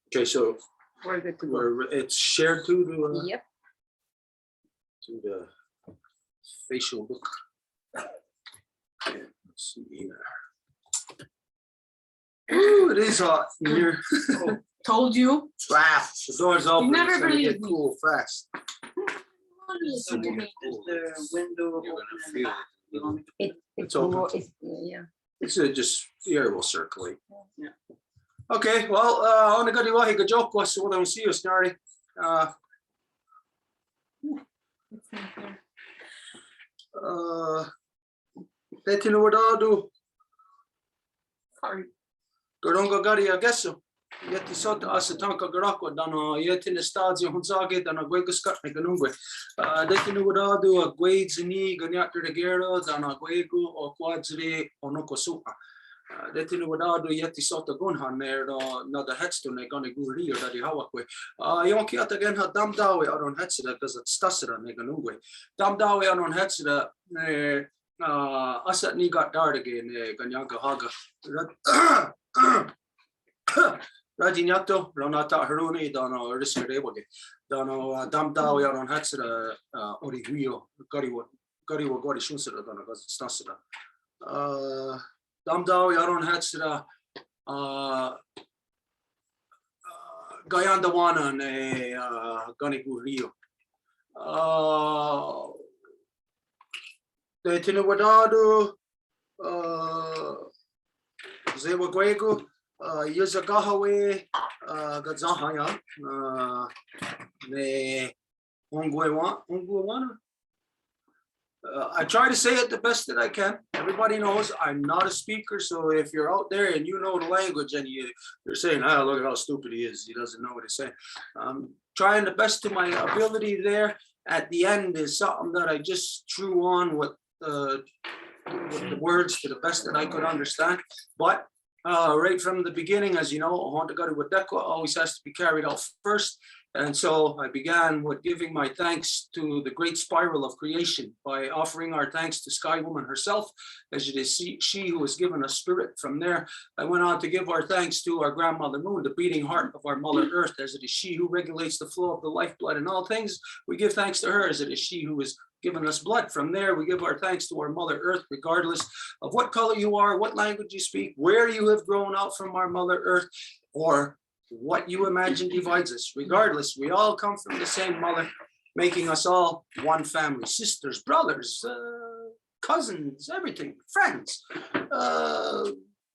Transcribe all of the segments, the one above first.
Okay, so We're good to go. it's shared to Yep. the facial book. Let's see here. Ooh, it is hot in here. Told you. Wow, the door's open. never It's gonna believe get me. cool fast. Is the window You're open gonna in the feel back? You want me to- It's open. Yeah. It's just the air will circulate. Yeah. Okay, well, on the good way, good joke was what I see you, Snarty. Let you know what I'll do. Sorry. Goronga Gari, I guess so. Yet the sort of Asatanka Garako, Dano, yet in the stadio Hunzage, Dana Guegascut, Ganungwe. Let you know what I'll do. A Guades ni Ganyata de Guerra, Dana Guego, or Quadzre, or Nokosuka. Let you know what I'll do. Yet the sort of Gunhan there, not the headstone, they're gonna go real that the Hawakwe. Yonkiat again had Dam Dawe out on Hetzida because it's Stassera, Neganungwe. Dam Dawe out on Hetzida. Asat ni got dart again, Ganyanka Haga. Radinyato, Ronata Haruni, Dono Riscarewage, Dono Dam Dawi on Hatsera, Origuio, Gariwa Gori Shusera, Dono Stasera. Dam Dawi on Hatsera, Gayandawana, and Ganigu Rio. De Tinuwadadu, Zewa Guego. Yuzagahawe Gazahaya ne Ungwana. I try to say it the best that I can. Everybody knows I'm not a speaker, so if you're out there and you know the language and you're saying, "Oh, look at how stupid he is. He doesn't know what he's saying." I'm trying the best to my ability there. At the end is something that I just threw on with the words to the best that I could understand, but. Right from the beginning, as you know, Honda with Deco always has to be carried out first. And so I began with giving my thanks to the great spiral of creation by offering our thanks to Sky Woman herself, as it is she who has given us spirit. From there, I went on to give our thanks to our grandmother Moon, the beating heart of our Mother Earth, as it is she who regulates the flow of the lifeblood in all things. We give thanks to her, as it is she who is given us blood. From there, we give our thanks to our Mother Earth, regardless of what color you are, what language you speak, where you have grown out from our Mother Earth, or what you imagine divides us. Regardless, we all come from the same mother, making us all one family, sisters, brothers, cousins, everything, friends.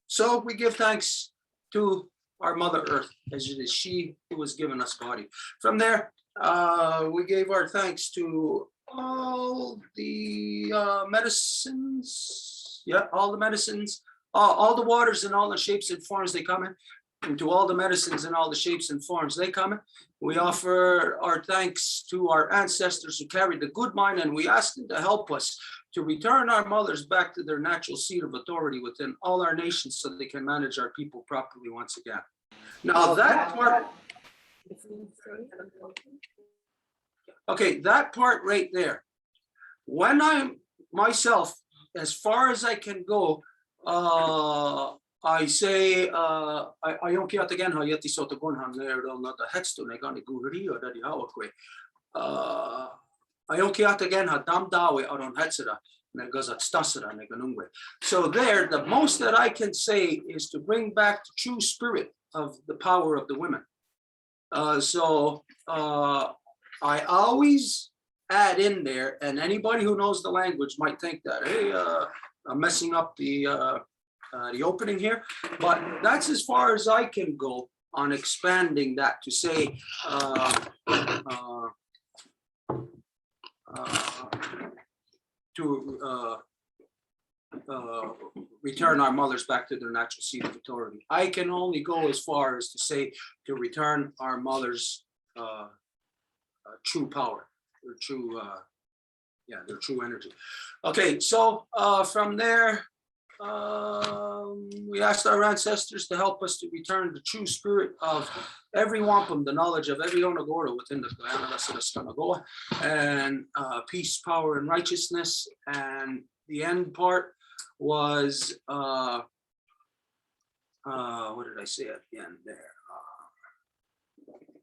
So we give thanks to our Mother Earth, as it is she who has given us body. From there, we gave our thanks to all the medicines, all the medicines, all the waters and all the shapes and forms they come in, and to all the medicines and all the shapes and forms they come in. We offer our thanks to our ancestors who carried the good mind, and we ask them to help us to return our mothers back to their natural seat of authority within all our nations so they can manage our people properly once again. Now that part, okay, that part right there, when I'm myself, as far as I can go, I say, I don't care again how yet is sort of going on there, not the headstone, I got a guri or that how quick. I don't care again how damn dawe out on Hetsera, and it goes at Stassera and Ganungwe. So there, the most that I can say is to bring back the true spirit of the power of the women. I always add in there, and anybody who knows the language might think that, hey, I'm messing up the opening here, but that's as far as I can go on expanding that to say return our mothers back to their natural seat of authority. I can only go as far as to say to return our mothers true power, their true their true energy. Okay, so from there, we asked our ancestors to help us to return the true spirit of every wampum, the knowledge of every onagora within the Kanienkeha, and peace, power, and righteousness. And the end part was what did I say at the end there?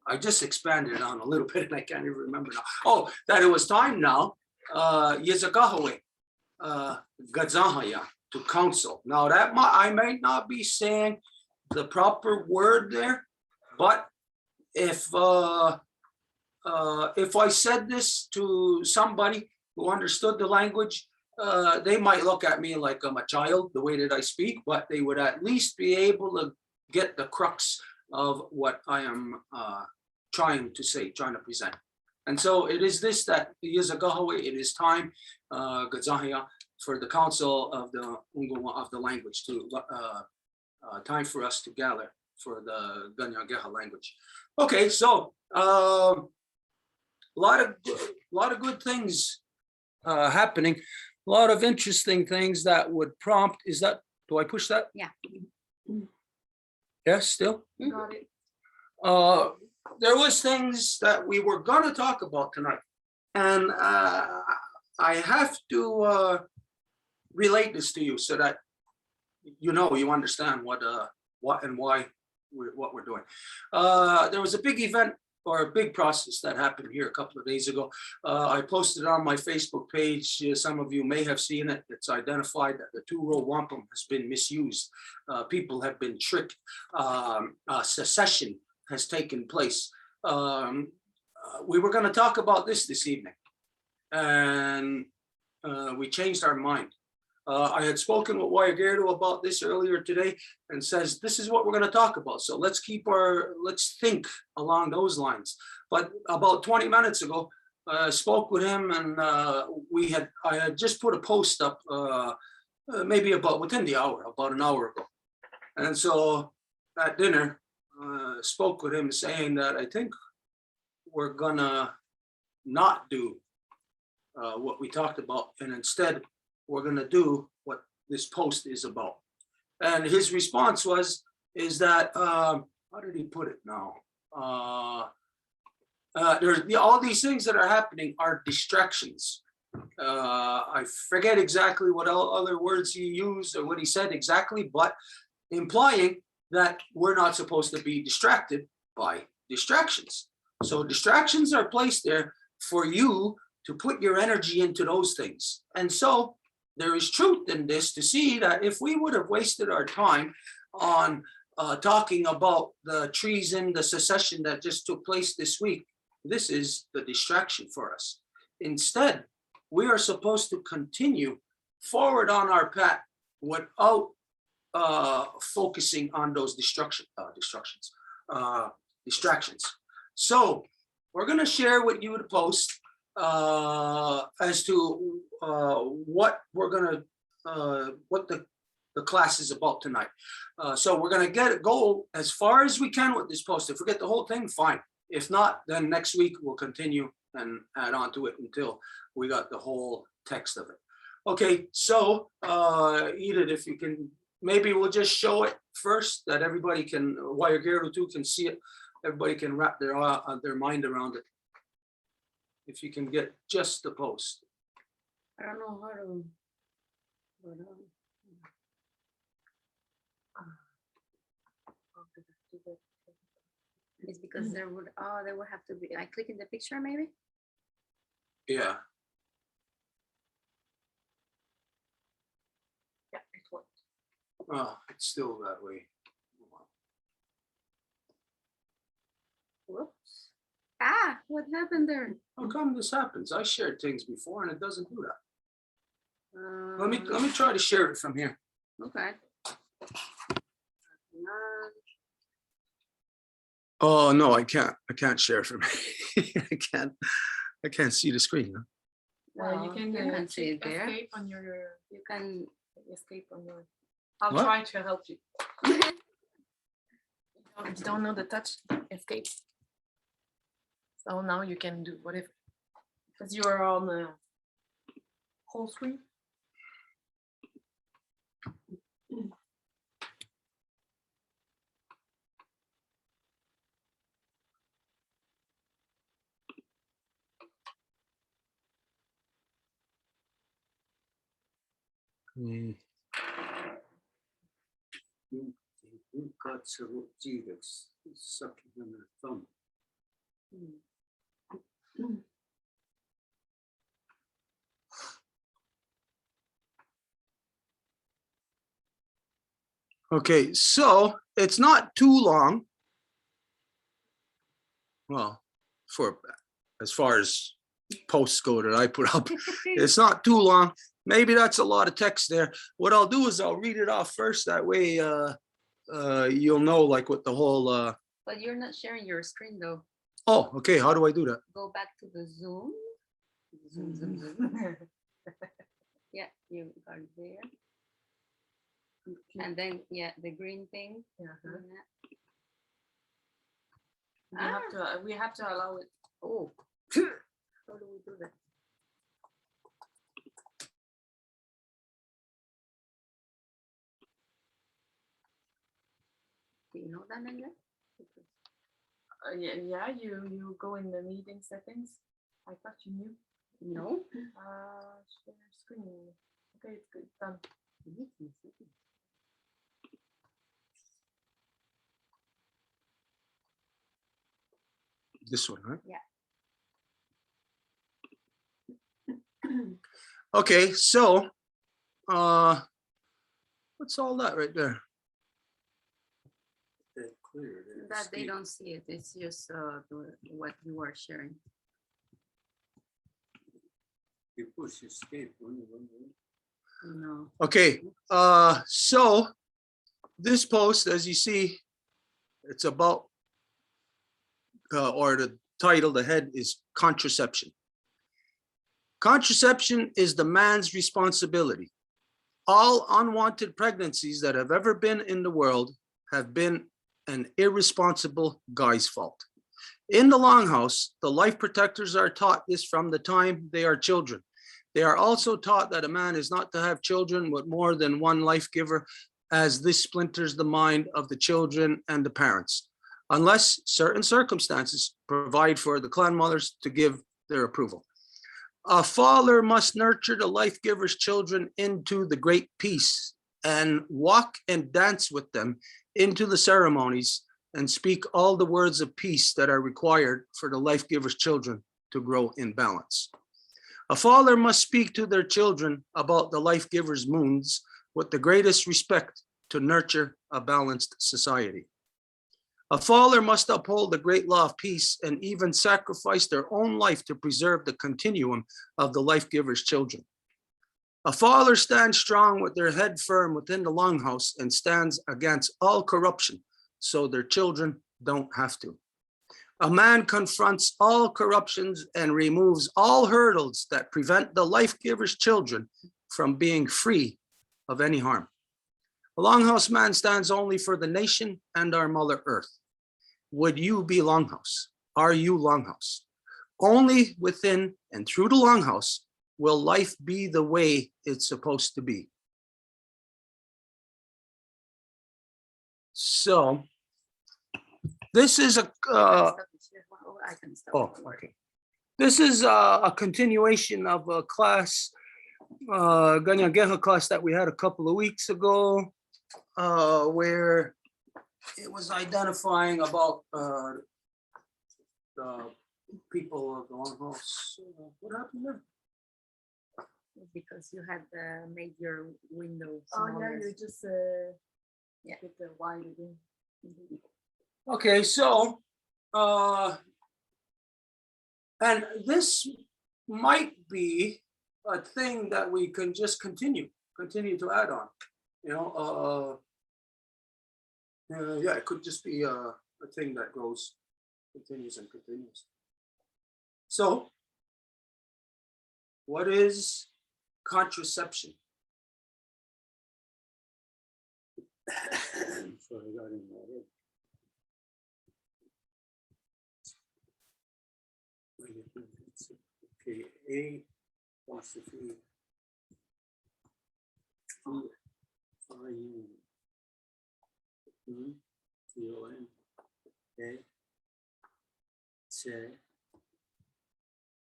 I just expanded it on a little bit and I can't even remember now. Oh, that it was time now, Yizagahawe, Gadzahaya, to counsel. Now that I might not be saying the proper word there, but if I said this to somebody who understood the language, they might look at me like I'm a child, the way that I speak, but they would at least be able to get the crux of what I am trying to say, trying to present. And so it is this that Yizagahawe, it is time, Gadzahaya, for the council of the language to time for us to gather for the Kanienkeha language. Okay, so a lot of good things happening, a lot of interesting things that would prompt. Is that? Do I push that? Yeah. Yes, still. Got it. There was things that we were going to talk about tonight, and I have to relate this to you so that you understand what and why what we're doing. There was a big event or a big process that happened here a couple of days ago. I posted it on my Facebook page. Some of you may have seen it. It's identified that the two-row wampum has been misused. People have been tricked. Secession has taken place. We were going to talk about this evening, and we changed our mind. I had spoken with Waigerdo about this earlier today and says, this is what we're going to talk about. So let's think along those lines. But about 20 minutes ago, I spoke with him, and I had just put a post up maybe within the hour, about an hour ago. And so at dinner, spoke with him saying that I think we're gonna not do what we talked about, and instead we're gonna do what this post is about. And his response is that how did he put it now? There's all these things that are happening are distractions. I forget exactly what other words he used or what he said exactly, but implying that we're not supposed to be distracted by distractions. So distractions are placed there for you to put your energy into those things. And so there is truth in this, to see that if we would have wasted our time on talking about the treason, the secession that just took place this week, this is the distraction for us. Instead, we are supposed to continue forward on our path without focusing on those distractions. So we're going to share with you the post as to what we're going to what the class is about tonight. So we're going to go as far as we can with this post. If we get the whole thing, fine. If not, then next week we'll continue and add on to it until we got the whole text of it. Okay, so Edith, if you can, maybe we'll just show it first, that everybody can, Waigerdo too can see it. Everybody can wrap their mind around it. If you can get just the post. I don't know how to. It's because there would have to be. I click in the picture maybe. Yeah. Yeah, it worked. Oh, it's still that way. Whoops. Ah, what happened there? How come this happens? I shared things before and it doesn't do that. Let Uh, me try to share it from here. Okay. Oh no, I can't. I can't share it from here. I can't see the screen. Huh? Well, you can see it there. escape on your You can. escape on your. I'll What? try to help you. You don't know the touch, escape. So now you can do whatever, because you are on the whole screen. Got several G that's sucking in their thumb. Okay, so it's not too long. Well, for as far as posts go that I put up, it's not too long. Maybe that's a lot of text there. What I'll do is I'll read it off first. That way you'll know like what the whole But you're not sharing your screen though. oh, okay. How do I do that? Go back to the Zoom. Zoom, zoom, zoom. Yeah, you are there. And then, yeah, the green thing. Uh-huh. on that. We have to allow it. Oh, how do we do that? Do you know that, Nanda? Yeah, you go in the meeting settings. I thought you knew. No. Share screen. Okay, it's good. Done. This one, right? Yeah. Okay, so what's all that right there? That they don't see it. It's just what you are sharing. You push escape. No. Okay, so this post, as you see, it's about or the title, the head is contraception. Contraception is the man's responsibility. All unwanted pregnancies that have ever been in the world have been an irresponsible guy's fault. In the Longhouse, the life protectors are taught this from the time they are children. They are also taught that a man is not to have children with more than one life giver, as this splinters the mind of the children and the parents, unless certain circumstances provide for the clan mothers to give their approval. A father must nurture the life giver's children into the great peace and walk and dance with them into the ceremonies and speak all the words of peace that are required for the life giver's children to grow in balance. A father must speak to their children about the life giver's moons with the greatest respect to nurture a balanced society. A father must uphold the great law of peace and even sacrifice their own life to preserve the continuum of the life giver's children. A father stands strong with their head firm within the Longhouse and stands against all corruption so their children don't have to. A man confronts all corruptions and removes all hurdles that prevent the life giver's children from being free of any harm. A Longhouse man stands only for the nation and our Mother Earth. Would you be Longhouse? Are you Longhouse? Only within and through the Longhouse will life be the way it's supposed to be. So this is a I can stop. oh, okay. This is a continuation of a class, Kanienkeha class that we had a couple of weeks ago, where it was identifying about the people of the Longhouse. What happened there? Because you had made your window Oh yeah, smaller. you just Yeah. get the wide again. Okay, so and this might be a thing that we can just continue to add on. You know, yeah, it could just be a thing that goes, continues and continues. So, what is contraception? Sorry, I got in my head. Okay, A apostrophe T-O-N A C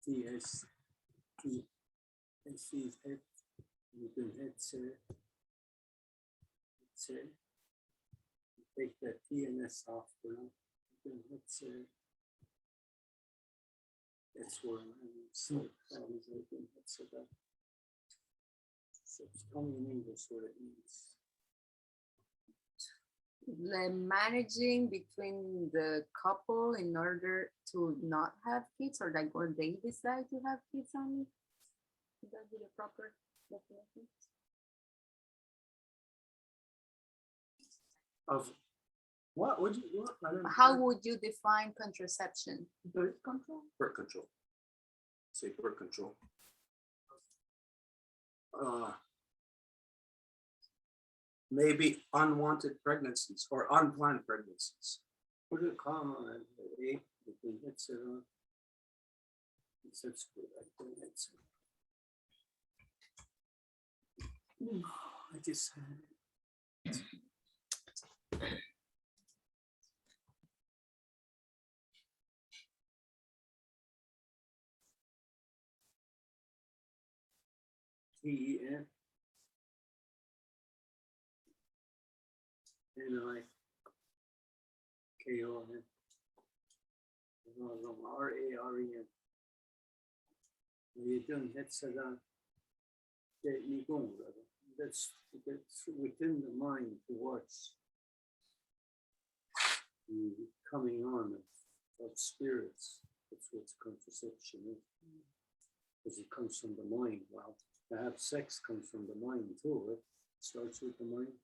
T-S T-S is head, you can head say, take that T and S off for now, you can head say. That's where I'm so problems I think that's about. So tell me in English what it means. managing between the couple in order to not have kids, or like when they decide to have kids only? Would that be the proper definition? Of what would you, what? I don't- How would you define contraception? Birth control? Birth control. Say birth control. Maybe unwanted pregnancies or unplanned pregnancies. What do you call it? It's good. I think it's. I just. TEN. NIKON. RAREN. You don't hit Saddam. That's within the mind to watch the coming on of spirits. That's what contraception is. Because it comes from the mind. Well, to have sex comes from the mind too. It starts with the mind.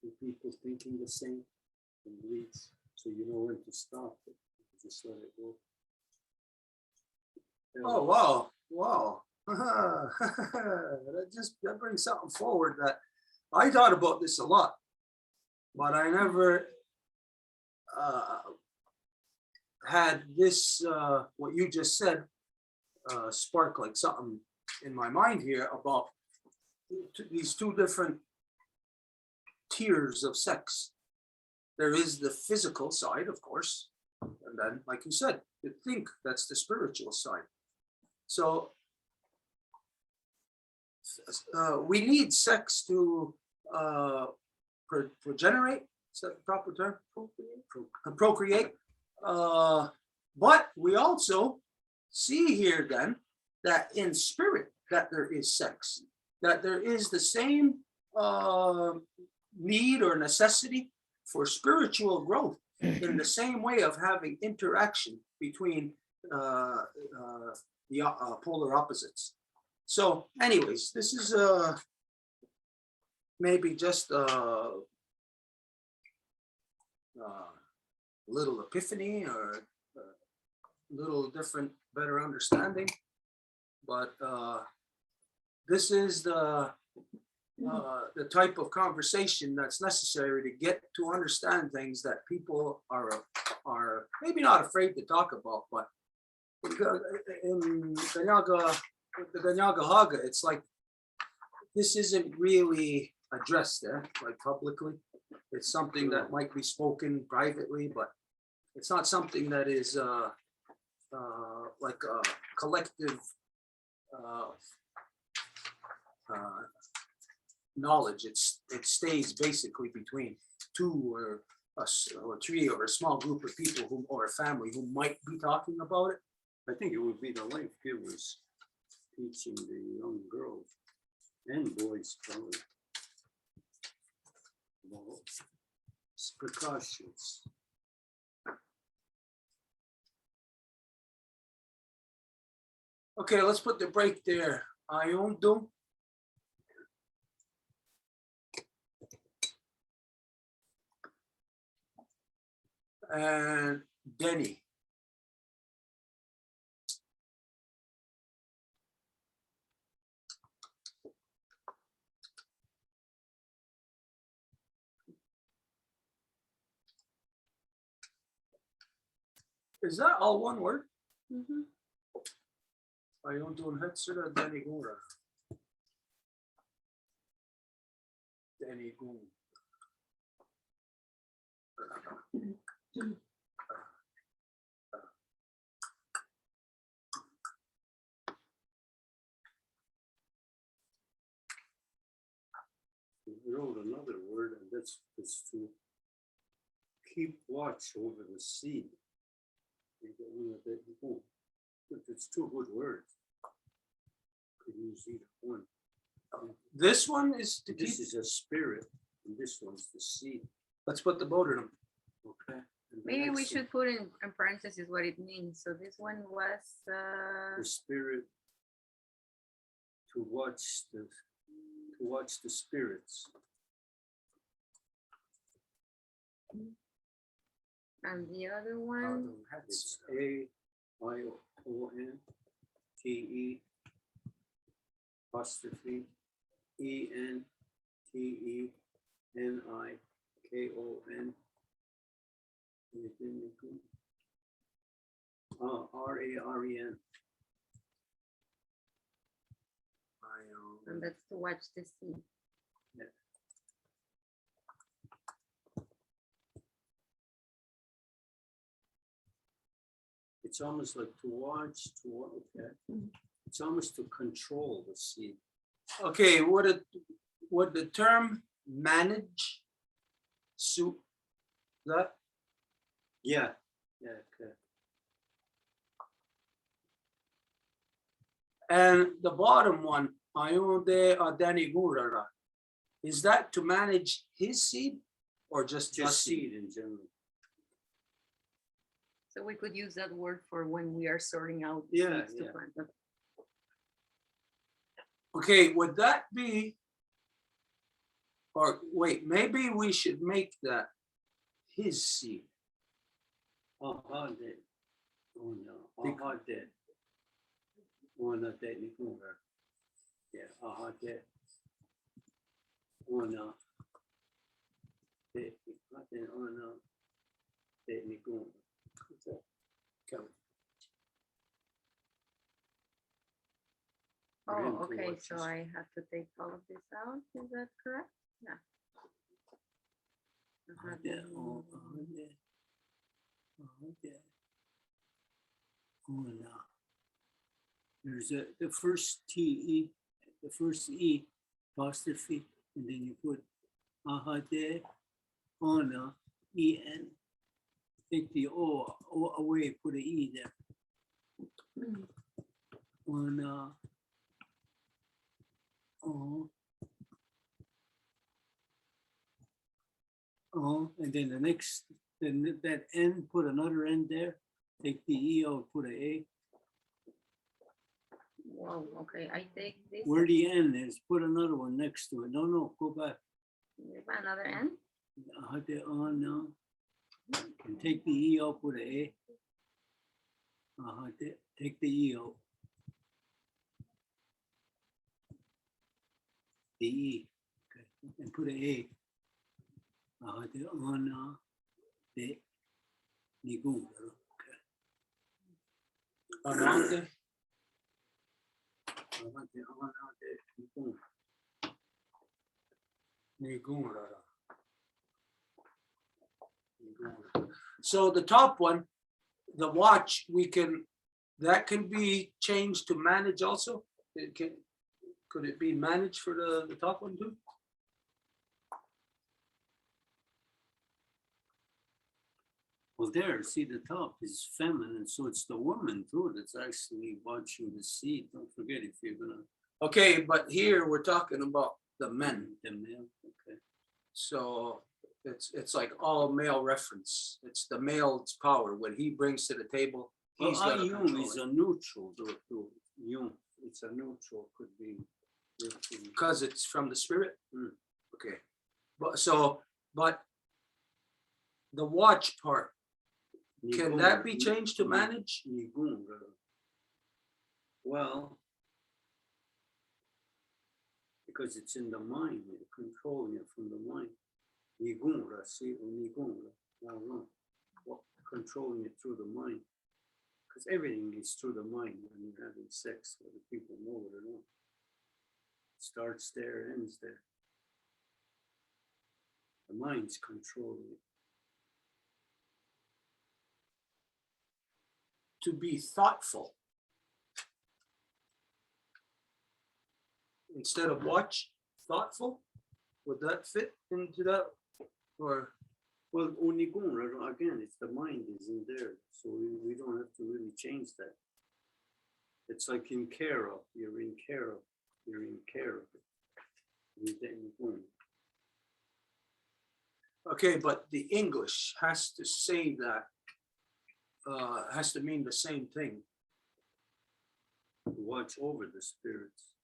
The people thinking the same and leads, so you know when to stop it. Just let it go. Oh wow, wow. that brings something forward that I thought about this a lot, but I never had this what you just said spark like something in my mind here about these two different tiers of sex. There is the physical side, of course, and then, like you said, you think that's the spiritual side. So we need sex to progenerate. Is that the proper term? Procreate. But we also see here then that in spirit that there is sex, that there is the same need or necessity for spiritual growth in the same way of having interaction between the polar opposites. So anyways, this is maybe just a little epiphany or a little different, better understanding. But this is the type of conversation that's necessary to get to understand things that people are maybe not afraid to talk about. But in the Kanienkeha, it's like this isn't really addressed there, like publicly. It's something that might be spoken privately, but it's not something that is like a collective knowledge. It stays basically between two or three or a small group of people who, or a family who might be talking about it. I think it would be the life givers teaching the young girls and boys probably about precautions. Okay, let's put the break there. Ayundo. And Denny. Is that all one word? Mm-hmm. Ayundo and Hetsura, Denny Gora. Denny Goon. We wrote another word, and that's to keep watch over the sea. It's two good words. Could use either one. This one is to keep. This is a spirit. And this one's the seed. Let's put the both of them. Okay. And the Maybe we next one, should put in parentheses what it means. So this one was, the spirit to watch the spirits. and the other I one, don't have it. It's AIONTE apostrophe ENTENIKON. RAREN. and that's to watch the sea. It's almost like to watch, okay. It's almost to control the seed. Okay, would the term manage suit that? Yeah, okay. And the bottom one, Ayonde Adani Gurara, is that to manage his seed or just the seed in general? So we could use that word for when we are sorting out Yeah, seeds to yeah. plant. But Okay, would that be, or wait, maybe we should make that his seed. Oh no, yeah, Oh, okay, so I have to take all of this out, is that correct? Yeah. There's the first TE, the first E apostrophe, and then you put ahade, ona, en. Take the O away, put an E there. Ona, and then the next, then that N, put another N there. Take the E out, put an A. Wow, okay, I take this. Where the N is, put another one next to it. No, go back. Another N? No. And take the E out, put an A. Take the E out. The E, okay, and put an A. De ningún, okay. Anante. So the top one, the watch, that can be changed to manage also? Could it be managed for the top one too? Well, there, see, the top is feminine, so it's the woman too that's actually watching the seed. Don't forget if you're gonna. Okay, but here we're talking about the men. The male, okay. So it's like all male reference. It's the male's power. What he brings to the table, he's gonna control is a neutral too. It's a neutral, could be. Because it's from the spirit? Okay. But the watch part, can that be changed to manage? Well, because it's in the mind, you're controlling it from the mind. Controlling it through the mind. Because everything is through the mind when you're having sex, whether people know it or not. Starts there, ends there. The mind's controlling it. To be thoughtful. Instead of watch, thoughtful? Would that fit into that? Or, well, again, it's the mind isn't there. So we don't have to really change that. It's like in care of, you're in care of, you're in care of it. Okay, but the English has to say that, has to mean the same thing. Watch over the spirits.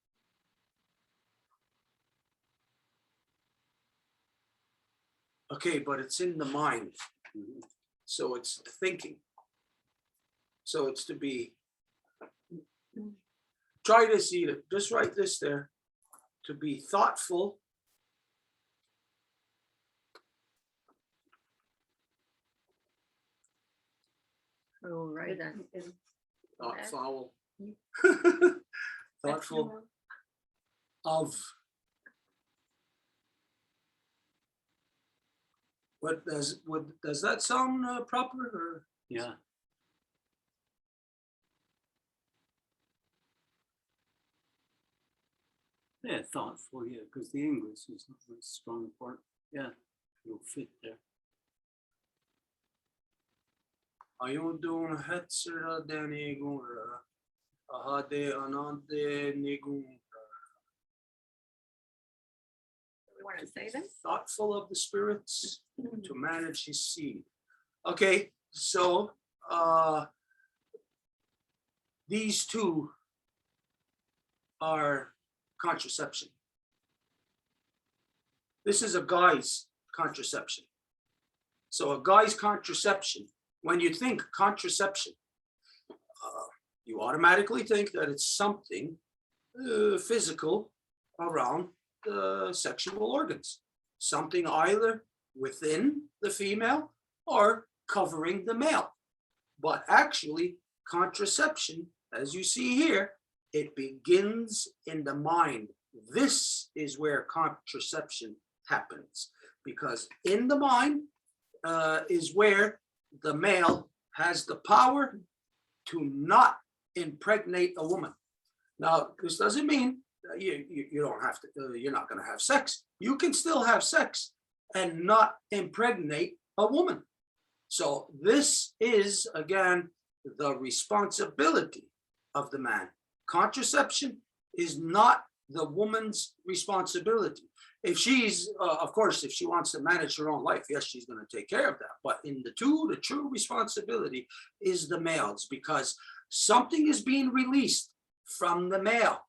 Okay, but it's in the mind. Mhm. So it's thinking. So it's to be, try this, Edith, just write this there. To be thoughtful. Oh, right then. Not Okay. foul. Mm. Thoughtful of. Does that sound proper or? Yeah. Yeah, thoughtful, yeah, because the English is not a strong part. Yeah, it'll fit there. Ayodun hetsera denigura. Ahade anante nigun. You want to say them? Thoughtful of the spirits to manage his seed. Okay, so these two are contraception. This is a guy's contraception. So a guy's contraception, when you think contraception, you automatically think that it's something physical around the sexual organs, something either within the female or covering the male. But actually, contraception, as you see here, it begins in the mind. This is where contraception happens, because in the mind is where the male has the power to not impregnate a woman. Now, this doesn't mean that you don't have to, you're not going to have sex. You can still have sex and not impregnate a woman. So this is, again, the responsibility of the man. Contraception is not the woman's responsibility. If she's, of course, if she wants to manage her own life, yes, she's going to take care of that. But in the true responsibility is the male's, because something is being released from the male.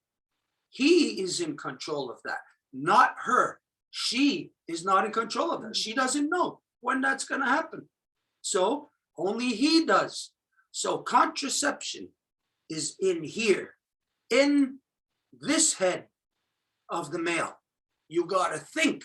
He is in control of that, not her. She is not in control of that. She doesn't know when that's going to happen. So only he does. So contraception is in here, in this head of the male. You got to think.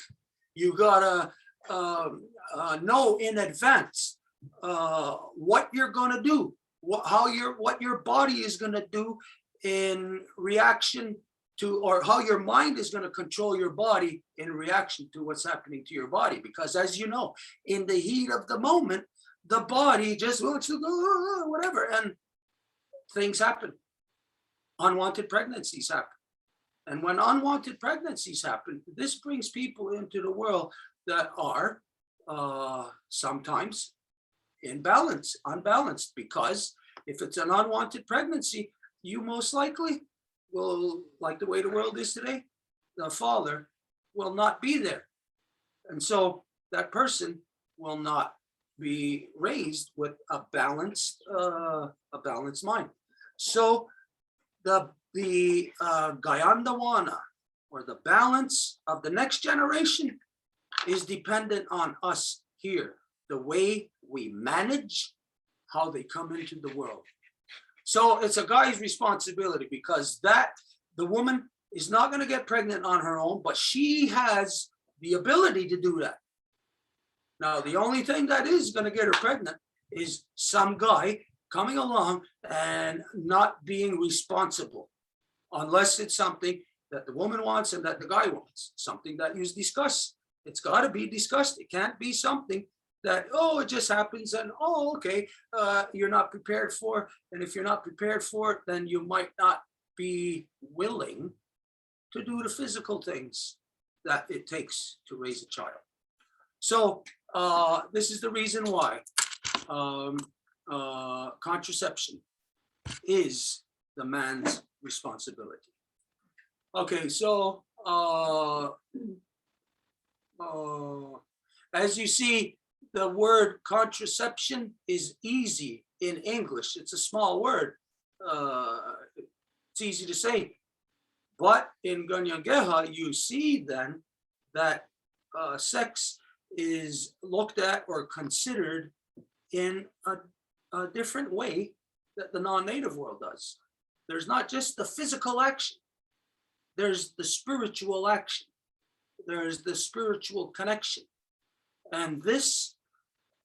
You got to know in advance what you're going to do, what your body is going to do in reaction to, or how your mind is going to control your body in reaction to what's happening to your body. Because as you know, in the heat of the moment, the body just wants to go, whatever, and things happen. Unwanted pregnancies happen. And when unwanted pregnancies happen, this brings people into the that are sometimes unbalanced, because if it's an unwanted pregnancy, you most likely will, like the way the world is today, the father will not be there. And so that person will not be raised with a balanced mind. So the Gayandawana, or the balance of the next generation, is dependent on us here, the way we manage how they come into the world. So it's a guy's responsibility, because that the woman is not going to get pregnant on her own, but she has the ability to do that. Now, the only thing that is going to get her pregnant is some guy coming along and not being responsible, unless it's something that the woman wants and that the guy wants, something that you discuss. It's got to be discussed. It can't be something that, oh, it just happens and, oh, okay, you're not prepared for. And if you're not prepared for it, then you might not be willing to do the physical things that it takes to raise a child. So this is the reason why contraception is the man's responsibility. Okay, so As you see, the word contraception is easy in English. It's a small word. It's easy to say. But in Kanienkeha, you see then that sex is looked at or considered in a different way that the non-native world does. There's not just the physical action. There's the spiritual action. There's the spiritual connection. And this,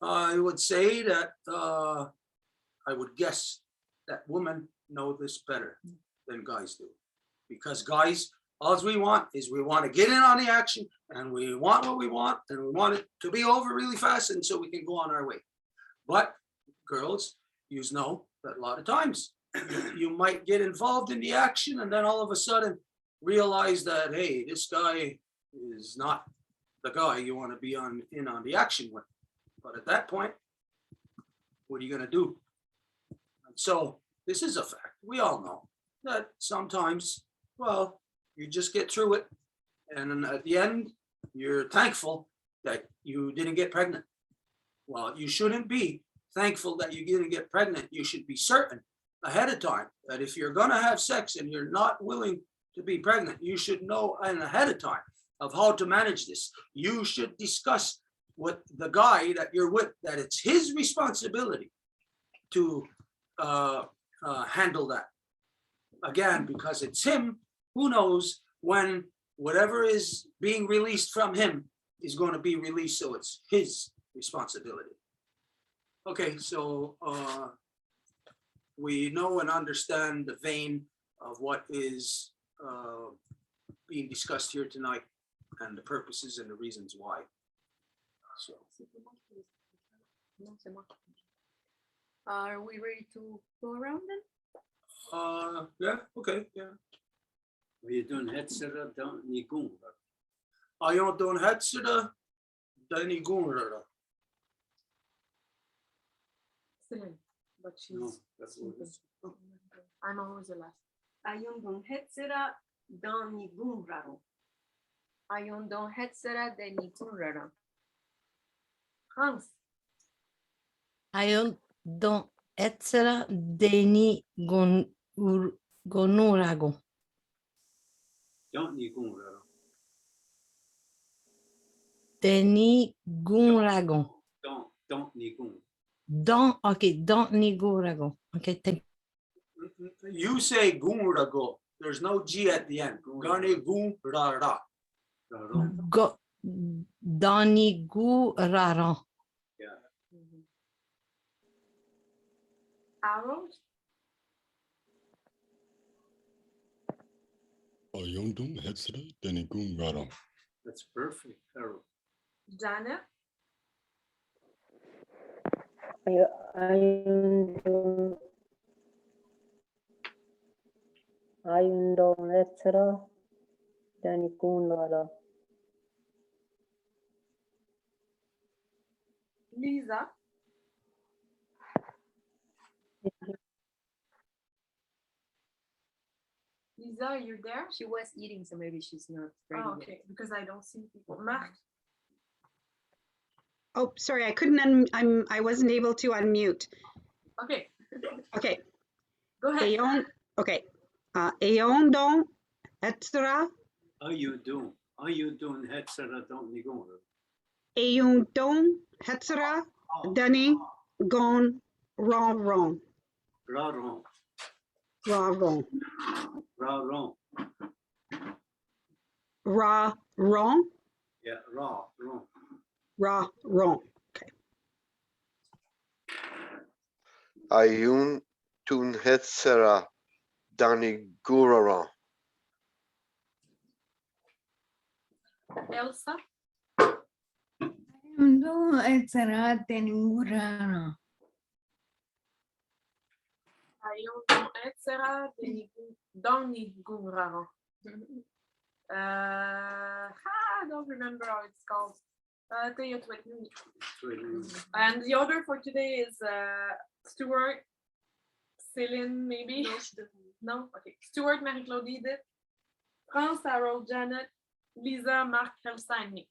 I would say that I would guess that women know this better than guys do. Because guys, all we want is we want to get in on the action and we want what we want and we want it to be over really fast and so we can go on our way. But girls, you know that a lot of times you might get involved in the action and then all of a sudden realize that, hey, this guy is not the guy you want to be in on the action with. But at that point, what are you going to do? And so this is a fact. We all know that sometimes, well, you just get through it. And then at the end, you're thankful that you didn't get pregnant. Well, you shouldn't be thankful that you didn't get pregnant. You should be certain ahead of time that if you're going to have sex and you're not willing to be pregnant, you should know ahead of time of how to manage this. You should discuss with the guy that you're with that it's his responsibility to handle that. Again, because it's him who knows when whatever is being released from him is going to be released, so it's his responsibility. Okay, so we know and understand the vein of what is being discussed here tonight and the purposes and the reasons why. So, Are we ready to go around then? yeah, okay, yeah. Ayun hetsera dan nigunga. Ayon don hetsida, dani gunrara. Celine, but she's. No, that's what it is. I'm always the last. Ayun don hetsera dan ni gunraro. Ayon don hetsera de nikunrara. Hans, Ayon don etsera deni gonurago. Don't nigunga. Deni gunrago. Don't nigunga. Don, okay, don't nigurago. Okay, thank You say gunrago. There's no G at the end. Gani gunrara. go. Doni guraro. Yeah. arrows, Ayondum hetsera denigun raro. That's perfect, Carol. Janet, Ayundon hetsera denikun rara. Lisa, Lisa, are you there? She was eating, so maybe she's not ready Oh, yet. okay, because I don't see people. Mark, Oh, sorry, I couldn't, I wasn't able to unmute. okay, Okay, go ahead. Ayon, okay. Ayondon hetsera, Ayun doing hetsera don't nigunga. Ayundon hetsera deni gon ron ron. Raron. Ra ron. Raron. Ra ron. Yeah, wrong. Ra ron. Ayun tun hetsera dani guraran. Elsa, Ayundon hetsera deniguraro. Ayondon Etsera, Doni Gumraro. I don't remember how it's called. Say it with me. And the order for today is Stuart, Céline, maybe? No, she doesn't. No? Okay. Stuart, Marie-Claude, Edith, France, Harold, Janet, Lisa, Mark, Elsa, and me.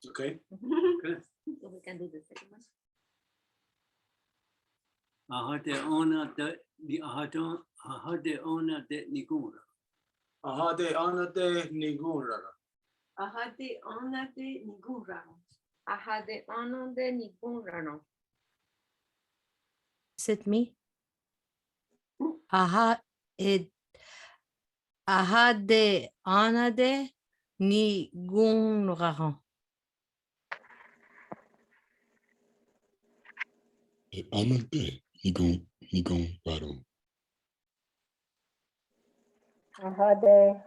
Okay. So we can do the second one. Ahade ona de nigura. Ahade anade nigurara. Ahade onade niguraro. Ajá de ano de ningún rano. Is it me? Aha, aha de ana de ni gun raron. Anante, nigun raro. Ahade,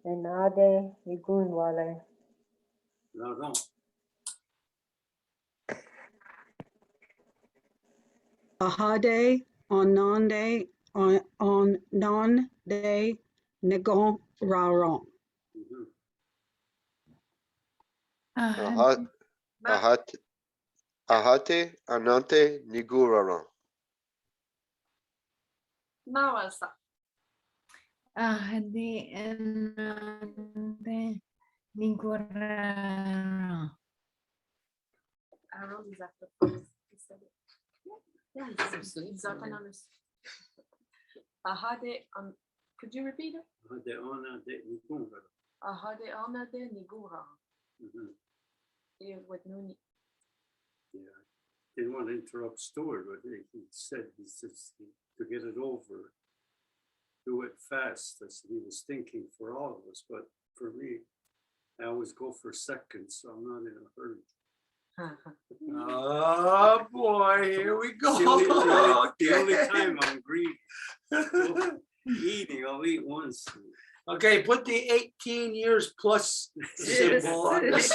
enade, nigun wale. Laurent. Ahade, onande, on non de negon raron. Mhm. Ahat, ahat, ahate, anante, niguraron. Now Elsa. Ahade, enade, nigurano. Aaron is after first. He said it. Yeah, he's So sweet. he's autonomous. Ahade, could you repeat it? Ahade ona de nigura. Ahade onade nigura. With Nuni. Yeah. Didn't want to interrupt Stuart, but he said he says to get it over, do it fast. I said he was thinking for all of us, but for me, I always go for seconds, so I'm not in a hurry. Oh boy, here we go. The only time I'm greedy. Eating, I'll eat once. Okay, put the 18 years plus symbol on this.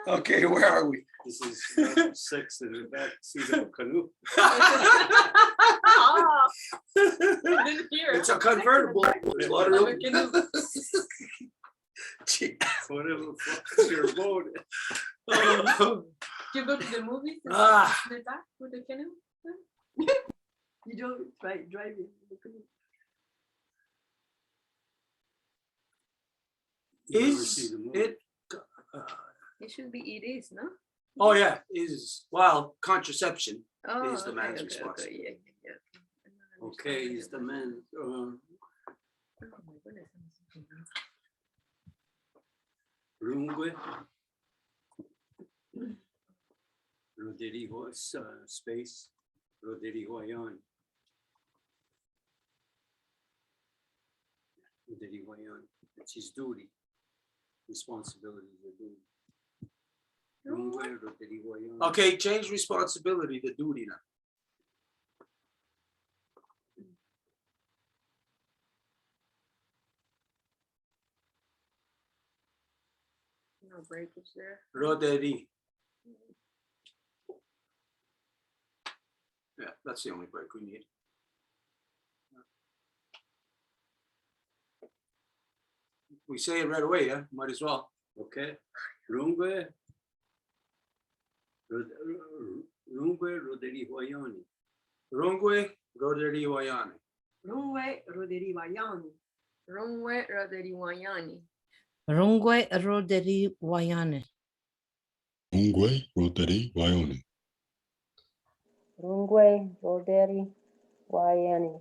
Okay, where are we? This is 6 in the back seat of a canoe. Didn't hear. It's a convertible. There's a lot of room. Gee. Whatever floats your boat. You go to the movies in Ah. the back with the canoe? You don't try driving. You never see Is the movie. it? It should be it is, no? Oh yeah, is well contraception. Oh, Is the okay, man's okay, responsibility. okay, yeah, yeah. Okay, he's the man. Oh my goodness. Rungwe. Rodrigo space. Rodrigo Ayon. Rodrigo Ayon. It's his duty. Responsibility to do. Rungwe Rodrigo Ayon. Okay, change responsibility to duty now. No breakage there. Roderi. Yeah, that's the only break we need. We say it right away, yeah? Might as well. Okay. Rungwe. Rungwe Rodrigo Ayoni. Rungwe Roderi Wayane. Runwe roderi wayani. Runwe Roderi Wayani. Rungwe roderi wayane. Ungwe, rotary, Wyoming. Rungwe, roderi, wayani.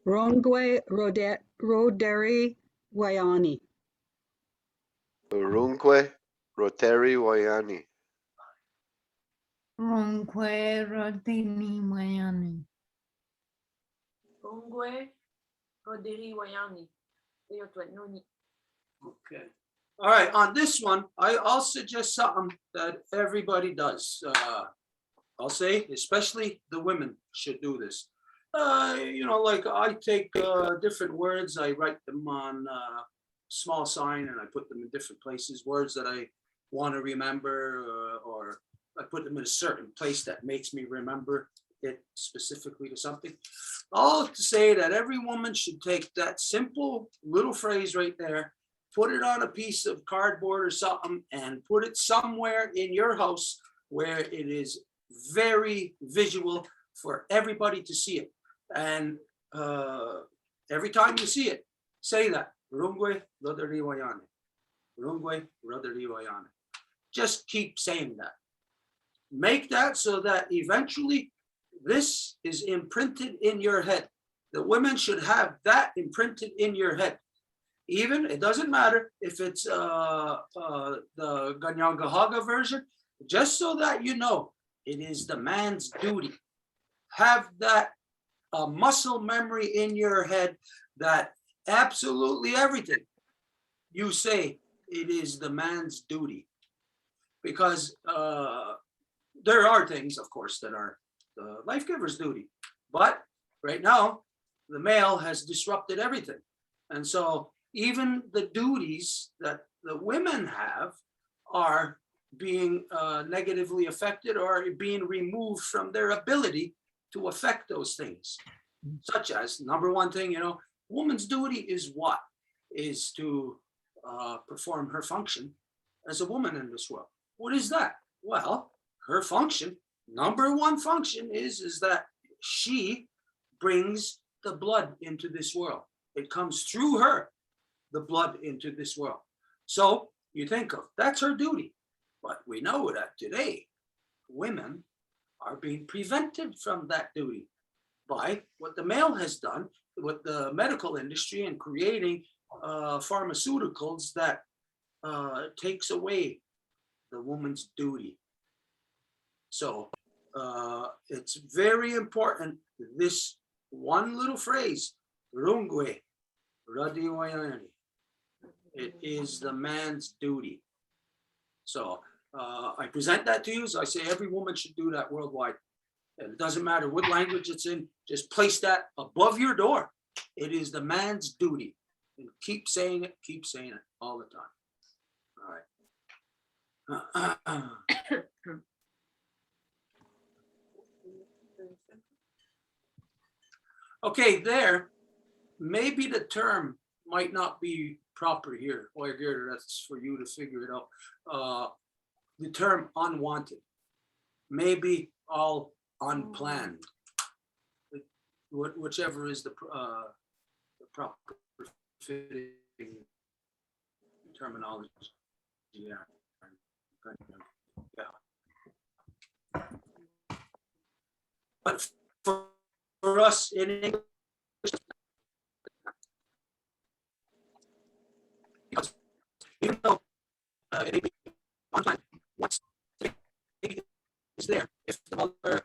Rongwe Roderi Wayani. Urunque, Rotary, Wayani. Rungwe, roderi, wayani. Rungwe Roderi Wayani. Nuni. Okay. All right, on this one, I'll suggest something that everybody does. I'll say, especially the women should do this. You know, like I take different words, I write them on small sign and I put them in different places, words that I want to remember, or I put them in a certain place that makes me remember it specifically to something. All to say that every woman should take that simple little phrase right there, put it on a piece of cardboard or something, and put it somewhere in your house where it is very visual for everybody to see it. And every time you see it, say that. Rungwe Rodari Wayane. Rungwe Rodari Wayane. Just keep saying that. Make that so that eventually this is imprinted in your head. The women should have that imprinted in your head. Even, it doesn't matter if it's the Kanienkeha version, just so that you know it is the man's duty. Have that muscle memory in your head that absolutely everything you say, it is the man's duty. Because there are things, of course, that are the life giver's duty. But right now, the male has disrupted everything. And so even the duties that the women have are being negatively affected or being removed from their ability to affect those things. Such as, number one thing, woman's duty is what? Is to perform her function as a woman in this world. What is that? Well, her function, number one function is that she brings the blood into this world. It comes through her, the blood into this world. So you think of, that's her duty. But we know that today, women are being prevented from that duty by what the male has done with the medical industry and creating pharmaceuticals that takes away the woman's duty. So it's very important, this one little phrase, Rungwe Radiwayani. It is the man's duty. So I present that to you. So I say every woman should do that worldwide. And it doesn't matter what language it's in, just place that above your door. It is the man's duty. And keep saying it all the time. All right. Okay, there, maybe the term might not be proper here. Well, here, that's for you to figure it out. The term unwanted, maybe all unplanned, whichever is the proper fitting terminology. Yeah. But for us in English, because even though it may be unplanned, once it is there, if the mother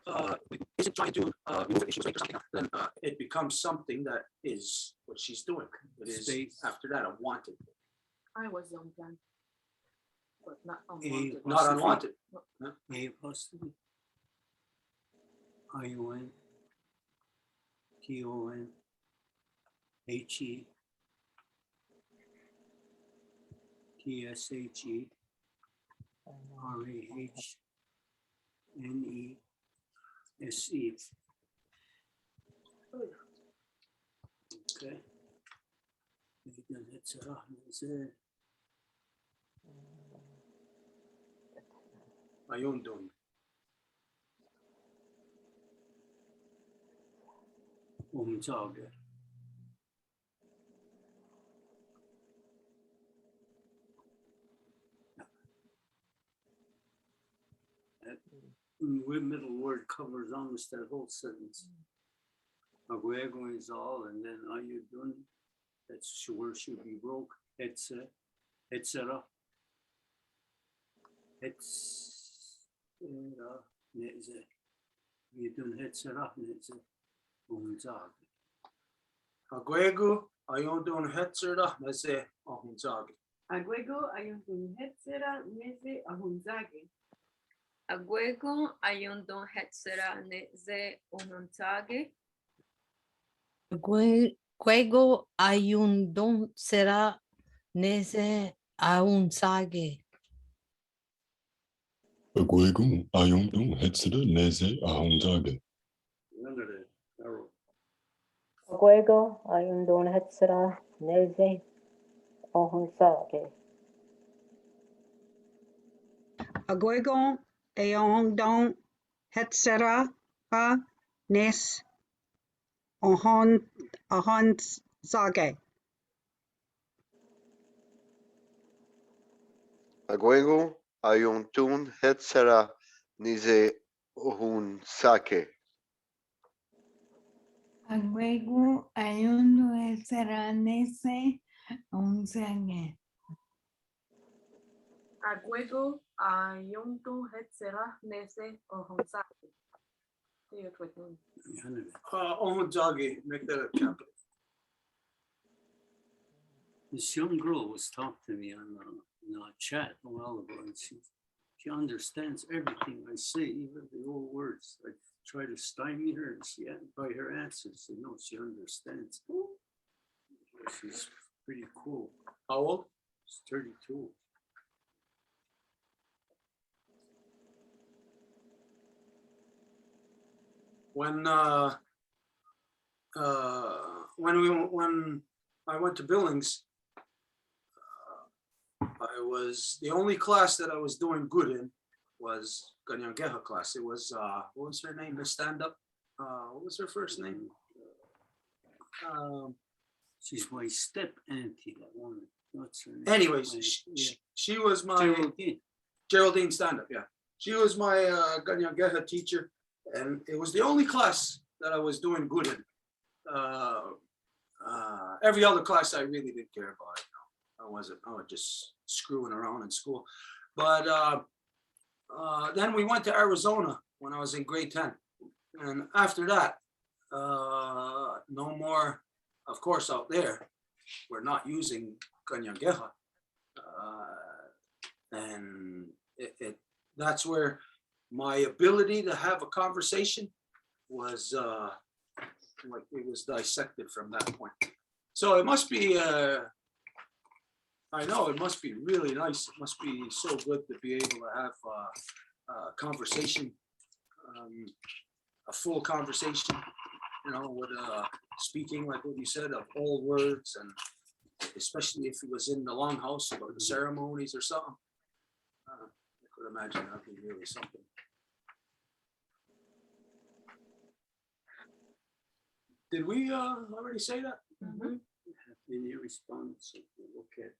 isn't trying to move it, she was or something, then it becomes something that is what she's doing. It is after that unwanted. I was unplanned, but not unwanted. Not unwanted. A apostrophe. I-O-N. T-O-N. H-E. T-S-H-E. R-A-H-N-E-S-E. Okay. Ayundun. Umtage. That middle word covers almost that whole sentence. Aguego is all, and then Ayundun. That's where should be broke. Etc. Etc. Neze. Yidun etc. Neze. Umzag. Aguego, ayondun hetzera, neze ahunzag. Aguego ayundun hetsera neze ahunzage. Aguego ayundon hetsera neze umontage. Juego hay un don será nese a un sage. Aguego ayondon hetsida neze ahunzage. None of that. Arrow. Aguego ayundon hetsera neze ohunsage. Aguego eondon hetsera nes ohon sage. Aguego ayuntun hetsera nize ohun sake. Agwegu ayundu eseranese unsage. Aguego ayuntu hetsera nese ohonsake. Omonjage, make that a capital. This young girl was talking to me on a chat a while ago, and she understands everything I say, even the old words. I try to stymie her, and by her answers, she understands. She's pretty cool. How old? She's 32. When I went to Billings, I was the only class that I was doing good in was Kanienkeha Class. It was what was her name? The stand-up. What was her first name? She's my step auntie. That one. What's her name? Anyways, Yeah. she was my Geraldine. Geraldine stand-up. Yeah, she was my Kanienkeha teacher, and it was the only class that I was doing good in. Every other class I really didn't care about. I was just screwing around in school. But then we went to Arizona when I was in grade 10. And after that, no more, of course, out there, we're not using Kanienkeha. And that's where my ability to have a conversation was like it was dissected from that point. So it must be I know it must be really nice. It must be so good to be able to have a conversation, a full conversation, with speaking, like what you said, of old words, and especially if it was in the longhouse about the ceremonies or something. I could imagine that'd be really something. Did we already say that? Mhm. Any response? Okay.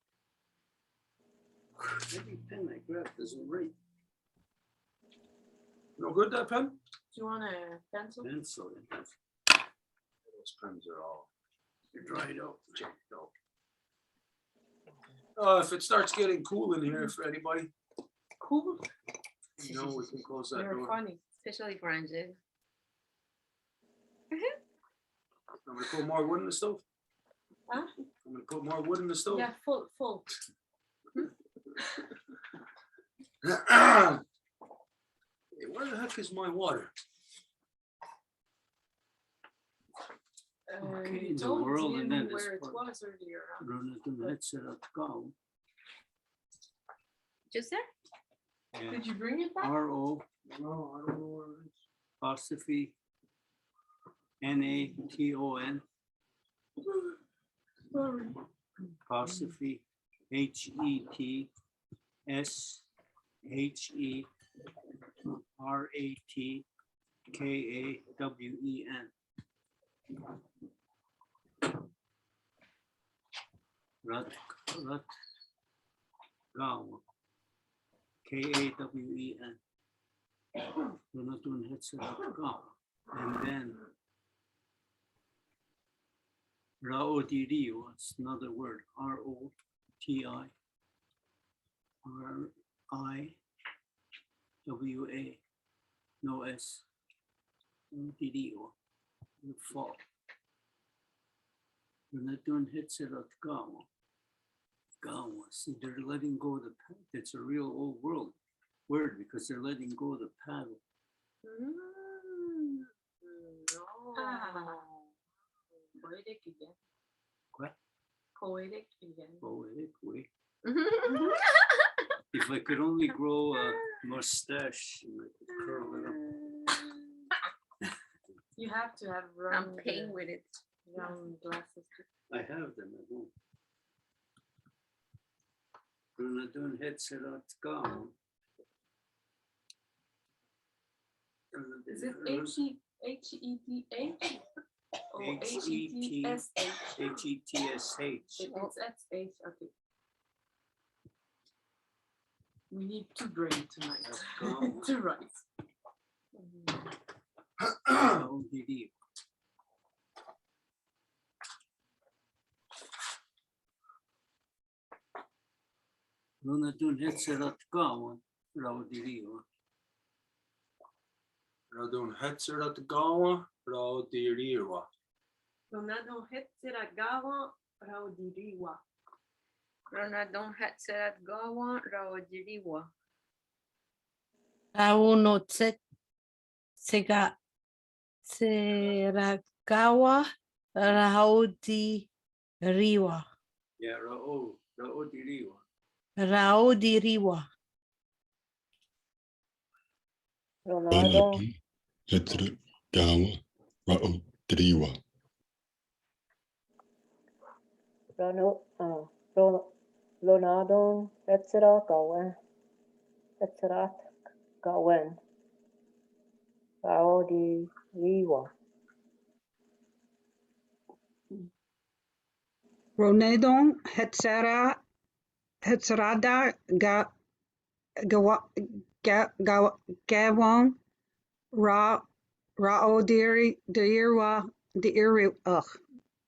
Every pen I grab doesn't write. No good, that pen? Do you want a pencil? Pencil. Those pens are all Dried out. checked out. If it starts getting cool in here for anybody, Cool. we can close that You're door. funny. Especially for Angel. I'm gonna put more wood in the stove. Huh? I'm gonna put more wood in the stove. Yeah, full. Hey, where the heck is my water? Okay, You in the told world, him and then where it this was earlier. Huh? Run it set up go. Just there? Did you bring it back? RO No, I don't know where it is. apostrophe NATON Sorry. apostrophe HETSHERATKAWEN. Rat Gawa. KAWEN. We're not doing Hetzerat Gawa. And then Raodirio, it's another word. ROTIRIWA. No S. Dirio. Fall. We're not doing Hetzerat Gawa. Gawa. See, they're letting go of the paddle. It's a real old world word because they're letting go of the paddle. Poetic again. What? Poetic again. Poetic way. If I could only grow a mustache and I could curl it up. You have to have I'm round, paying with it. round glasses. I have them at home. We're not doing Hetzerat Gawa. Is it H-E-T-H? Or H-E-T-S-H? HETSH. It's SH, okay. We need two brain tonight Go. to write. Raudiri. Lunatun hetserat kawan raudiriwa. Radun hetserat gawa raudiriwa. Ronaldo Hetsiragawa Raudiriwa. Ronadon Hatserat Gawa Raojiriwa. Rauno Seragawa Raudi Riwa. Yeah, raudiriwa. Raudi Riwa. Ronaldo, Anatun Hetsra Gawa Rao Driwa. Ronaldo, Hetzerat Gawen, Raudi Riwa. Ronedon Hetzrada Gawan Raodiri Dirwa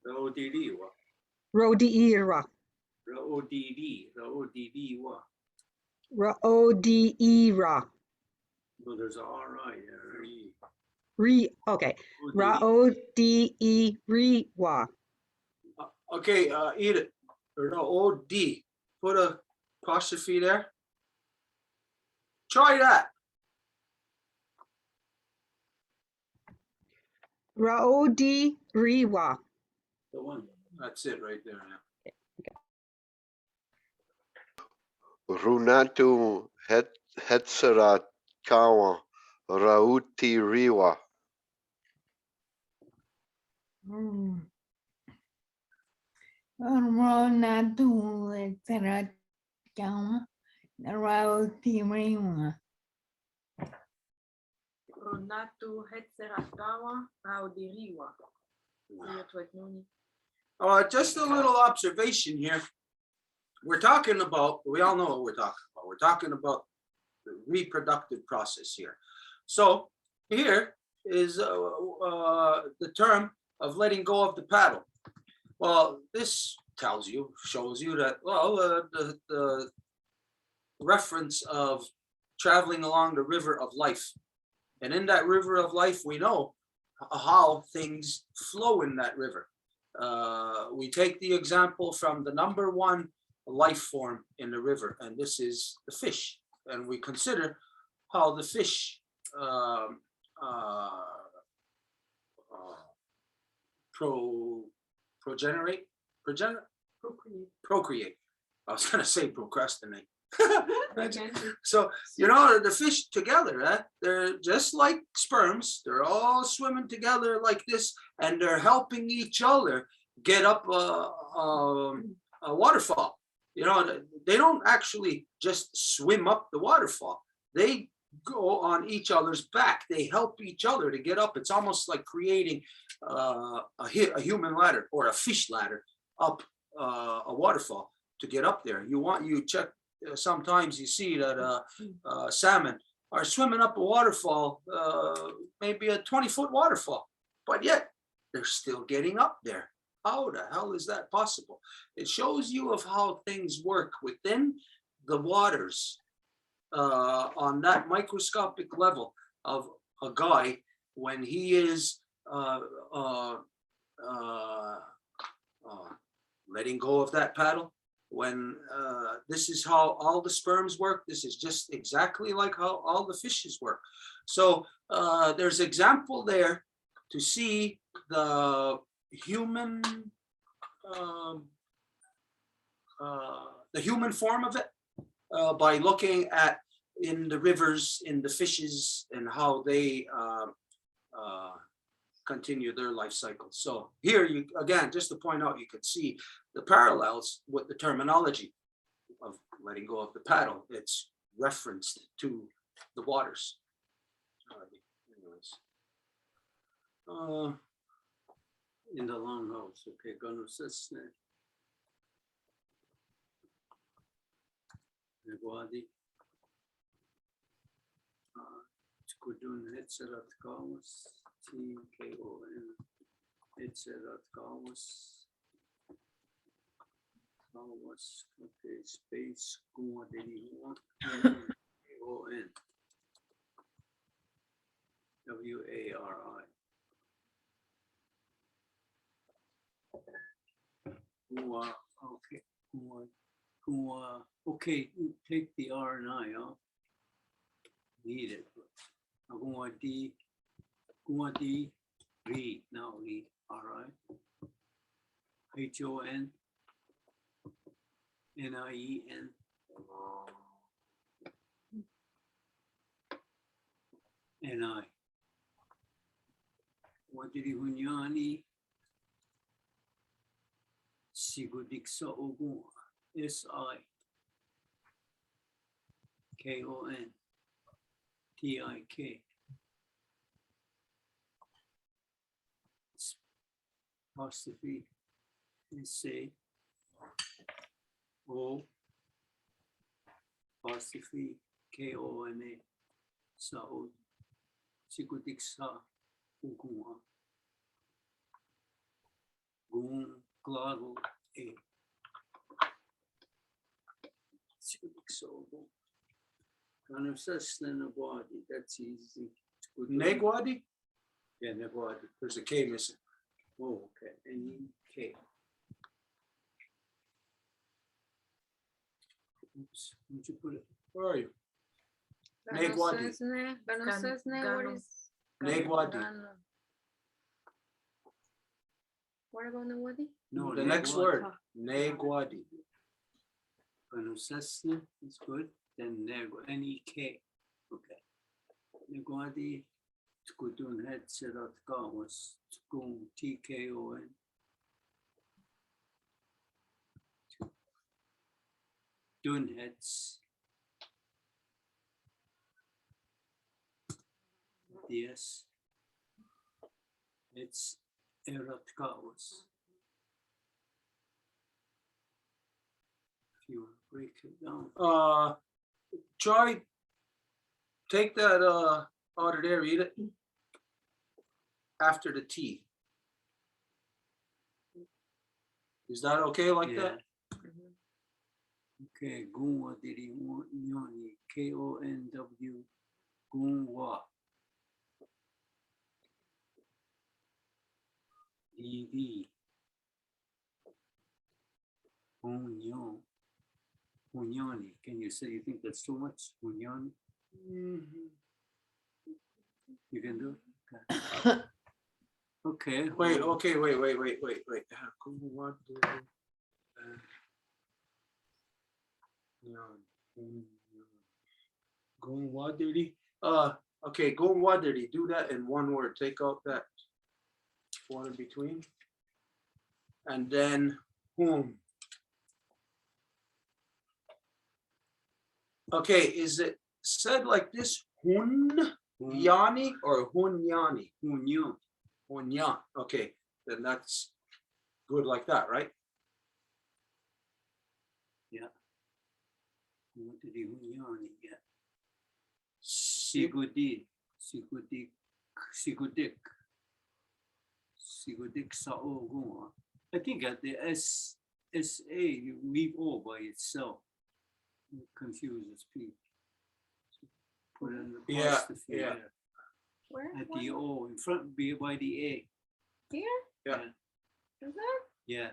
Raudiriwa. Rodiira Raudiriwa. Raodiira No, there's a R-I there. okay Raudiri. Raodiiriwa. Okay, Edith, Raodi, put a apostrophe there. Try that. Raodiriwa. The one. That's it right there. Now. Runatu hetserat kawan rautiriwa. Ronaldo Hetzerat Gawa Raojiriwa. Ronatu Hetsiragawa Raudiriwa. Just a little observation here. We're talking about, we all know what we're talking about. We're talking about the reproductive process here. So here is the term of letting go of the paddle. Well, this shows you that, well, the reference of traveling along the river of life. And in that river of life, we know how things flow in that river. We take the example from the number one life form in the river, and this is the fish. And we consider how the fish procreate. I was gonna say procrastinate. So, you know, the fish together, they're just like sperms. They're all swimming together like this, and they're helping each other get up a waterfall. You know, they don't actually just swim up the waterfall. They go on each other's back. They help each other to get up. It's almost like creating a human ladder or a fish ladder up a waterfall to get up there. You check. Sometimes you see that salmon are swimming up a waterfall, maybe a 20-foot waterfall, but yet they're still getting up there. How the hell is that possible? It shows you of how things work within the waters on that microscopic level of a guy when he is letting go of that paddle. When this is how all the sperms work, this is just exactly like how all the fishes work. So there's example there to see the human form of it by looking at in the rivers, in the fishes, and how they continue their life cycle. So here you again, just to point out, you could see the parallels with the terminology of letting go of the paddle. It's referenced to the waters. In the longhouse, okay, gonna sesne. Negwadi. Skudun Hetzerat Kawas, TKON, Hetzerat Kawas. Kawas, okay, space, Kumadiri, KON. WARI. Okay. Okay, take the R and I out. Need it. Guadi, read, now read, RI. HON, NIEN. NI. Wadiri Hunyani. Sigudiksa Ogun. SI. KON. TIK. Apostrophe. SA. O. Apostrophe. KONA. Saud. Sigudiksa Ogun. Gun glottal A. Sigudiksa Ogun. Kind of sustainable the body, that's easy. Negwadi? Yeah, Negwadi. There's a K missing. Oh, okay, N-E-K. Oops, where'd you put it? Where are you? Negwadi. Ganosesne, what is? Negwadi. What about Negwadi? No, The next Negwadi. word, Negwadi. Panosesne is good, then N-E-K. Okay. Negwadi, Skudun Hetzerat Kawas, Skun TKON. Dunhets. Yes. It's Eratkawas. If you want to break it down. Try, take that out of there, read it. After the T. Is that okay like Yeah. that? Okay, Gunwa Diri Nyoni, KONW, Gunwa. ED. Hunyon. Hunyani. Can you say you think that's too much? Hunyani? You can do it? Okay. Okay. Wait, okay, wait. Gunwadiri, Gunwadiri. Okay, Gunwadiri, do that in one word. Take out that one in between. And then whom. Okay, is it said like this? Hunyani or Hunyani? Hunyon. Hunyan. Okay, then that's good like that, right? Yeah. Diri Hunyani, yeah. Sigudi. Sigudik. Sigudik. Sigudik Sao Gunwa. I think at the SA, you leave O by itself. It confuses people. Put an Yeah, apostrophe yeah. there. Where? At the O, in front, be by the A. Here? Yeah. Is that? Yeah.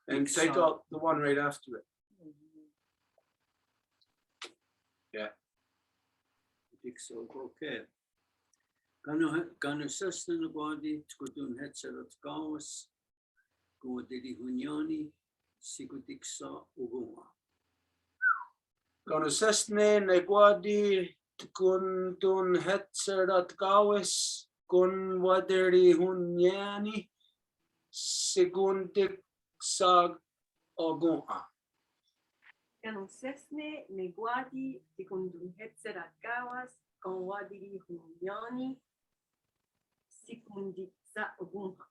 And Big take Sao. out the one right after it. Yeah. Big Sao, okay. Gano sustainability, Skudun Hetzerat Kawas, Guadiri Hunyani, Sigudiksa Uguma. Konosesne negwadi kundun hetzerat gawes kun waderi hunyani segundik sa ogun'a. Ganosesne, Neguadi, Tikundun Hetzerat Gawas, Conwadiri Hunyani, Sikunditsa Ogunha.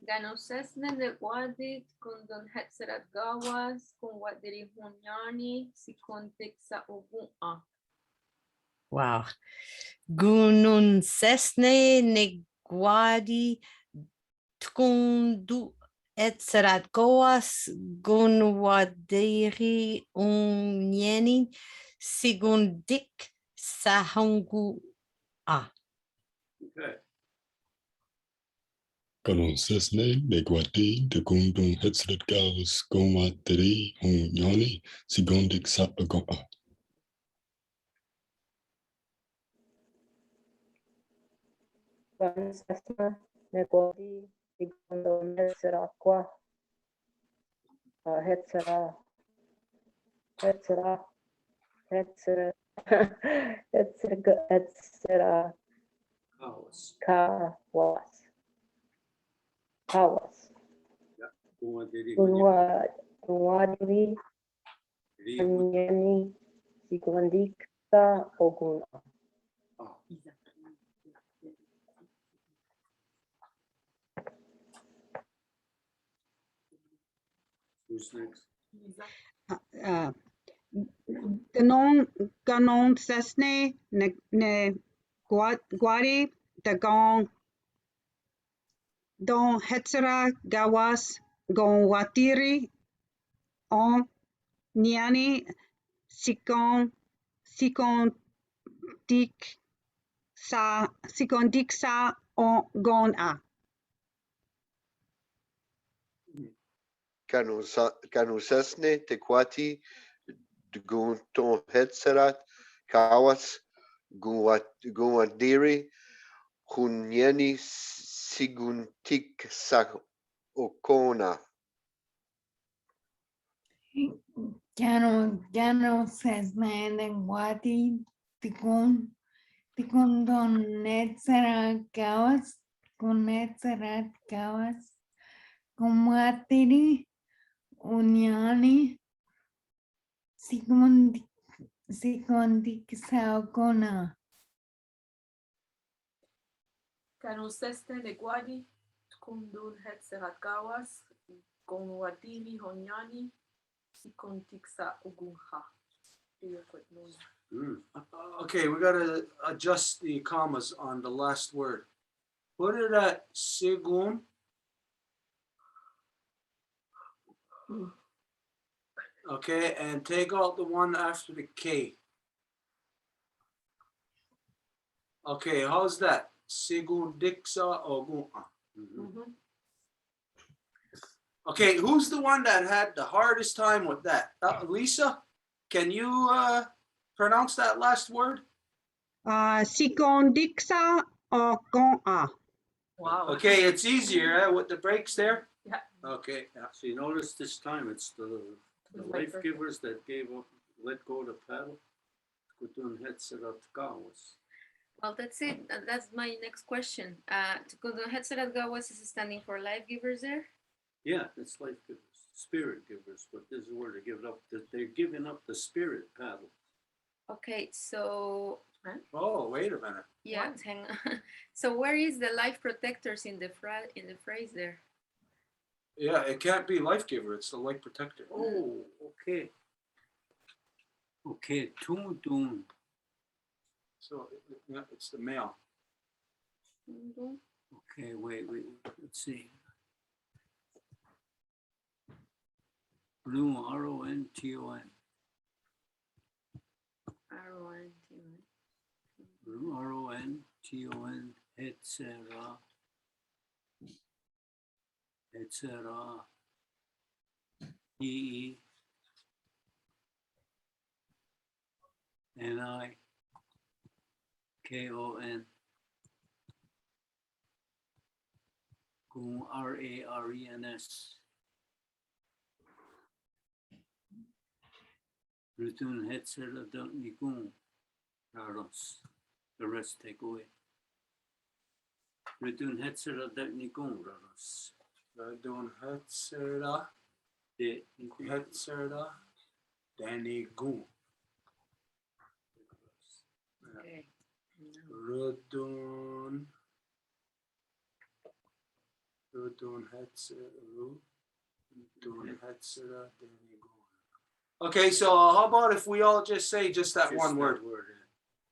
Ganosesne Negwadi kundun hetzerat gawas kun wadiri hunyani sikontik sa ubu'a. Wow. Gunun sesne negwadi tkundu etserat goas gunwadiri unyeni sigundik sahungu a. Okay. Kanon sesne negwati de kundung hetsret gawas goma teri hun yoni sigondik sa agon a. Kan sesna negodi segundo hetsera qua. Hetsera. Hetsera. Hetsera. Hetsera. Kawas. Kawas. Kawas. Guadiri. Unwadiri. Anyani. Sigondik sa ogun. Who's next? Ganon sesne ne guari dagon don hetsera gawas gon watiri on niani sikon dik sa on gon a. Kanusesne tequati gunton hetserat kawas guadiri hunyeni siguntik sa okona. Cano sesne guati tikun don netsera kawas con netsera kawas kumatiri unyani sikondik saokona. Canuseste de Guadi, Kundun Hetserakawas, Gonwadiri Honyani, Sikontiksa Ugunha. Okay, we gotta adjust the commas on the last word. Put it at Sigun. Okay, and take out the one after the K. Okay, how's that? Sigun Dixa Ogun. Okay, who's the one that had the hardest time with that? Lisa, can you pronounce that last word? Sikondiksa o gon a. Wow. Okay, it's easier with the breaks there. Yeah. Okay, yeah. So you notice this time it's the life givers that gave up, let go the paddle. Kutun hetserat kawas. Well, that's it. That's my next question. Hetzerat Gawas is standing for life givers there? Yeah, it's life givers, spirit givers, but this is where they give it up. They're giving up the spirit paddle. Okay, so Oh, wait a minute. yeah, hang on. So where is the life protectors in the phrase there? Yeah, it can't be life giver. It's the life protector. Oh, okay. Okay, Tundun. So yeah, it's the male. Okay, wait, let's see. Blue, R-O-N-T-O-N. R-O-N-T-O-N. Blue, R-O-N-T-O-N, Hetzera. Hetzera. E-E. N-I-K-O-N. R-A-R-E-N-S. Rutun Hetzera don't Nigun. Raros. The rest take away. Rutun Hetzera don't Nigun. Raros. Radon Hetzera. Hetzera. Danny Goon. Okay. Radon Hetzera. Radon Hetzera. Danny Goon. Okay, so how about if we all just say just that one word?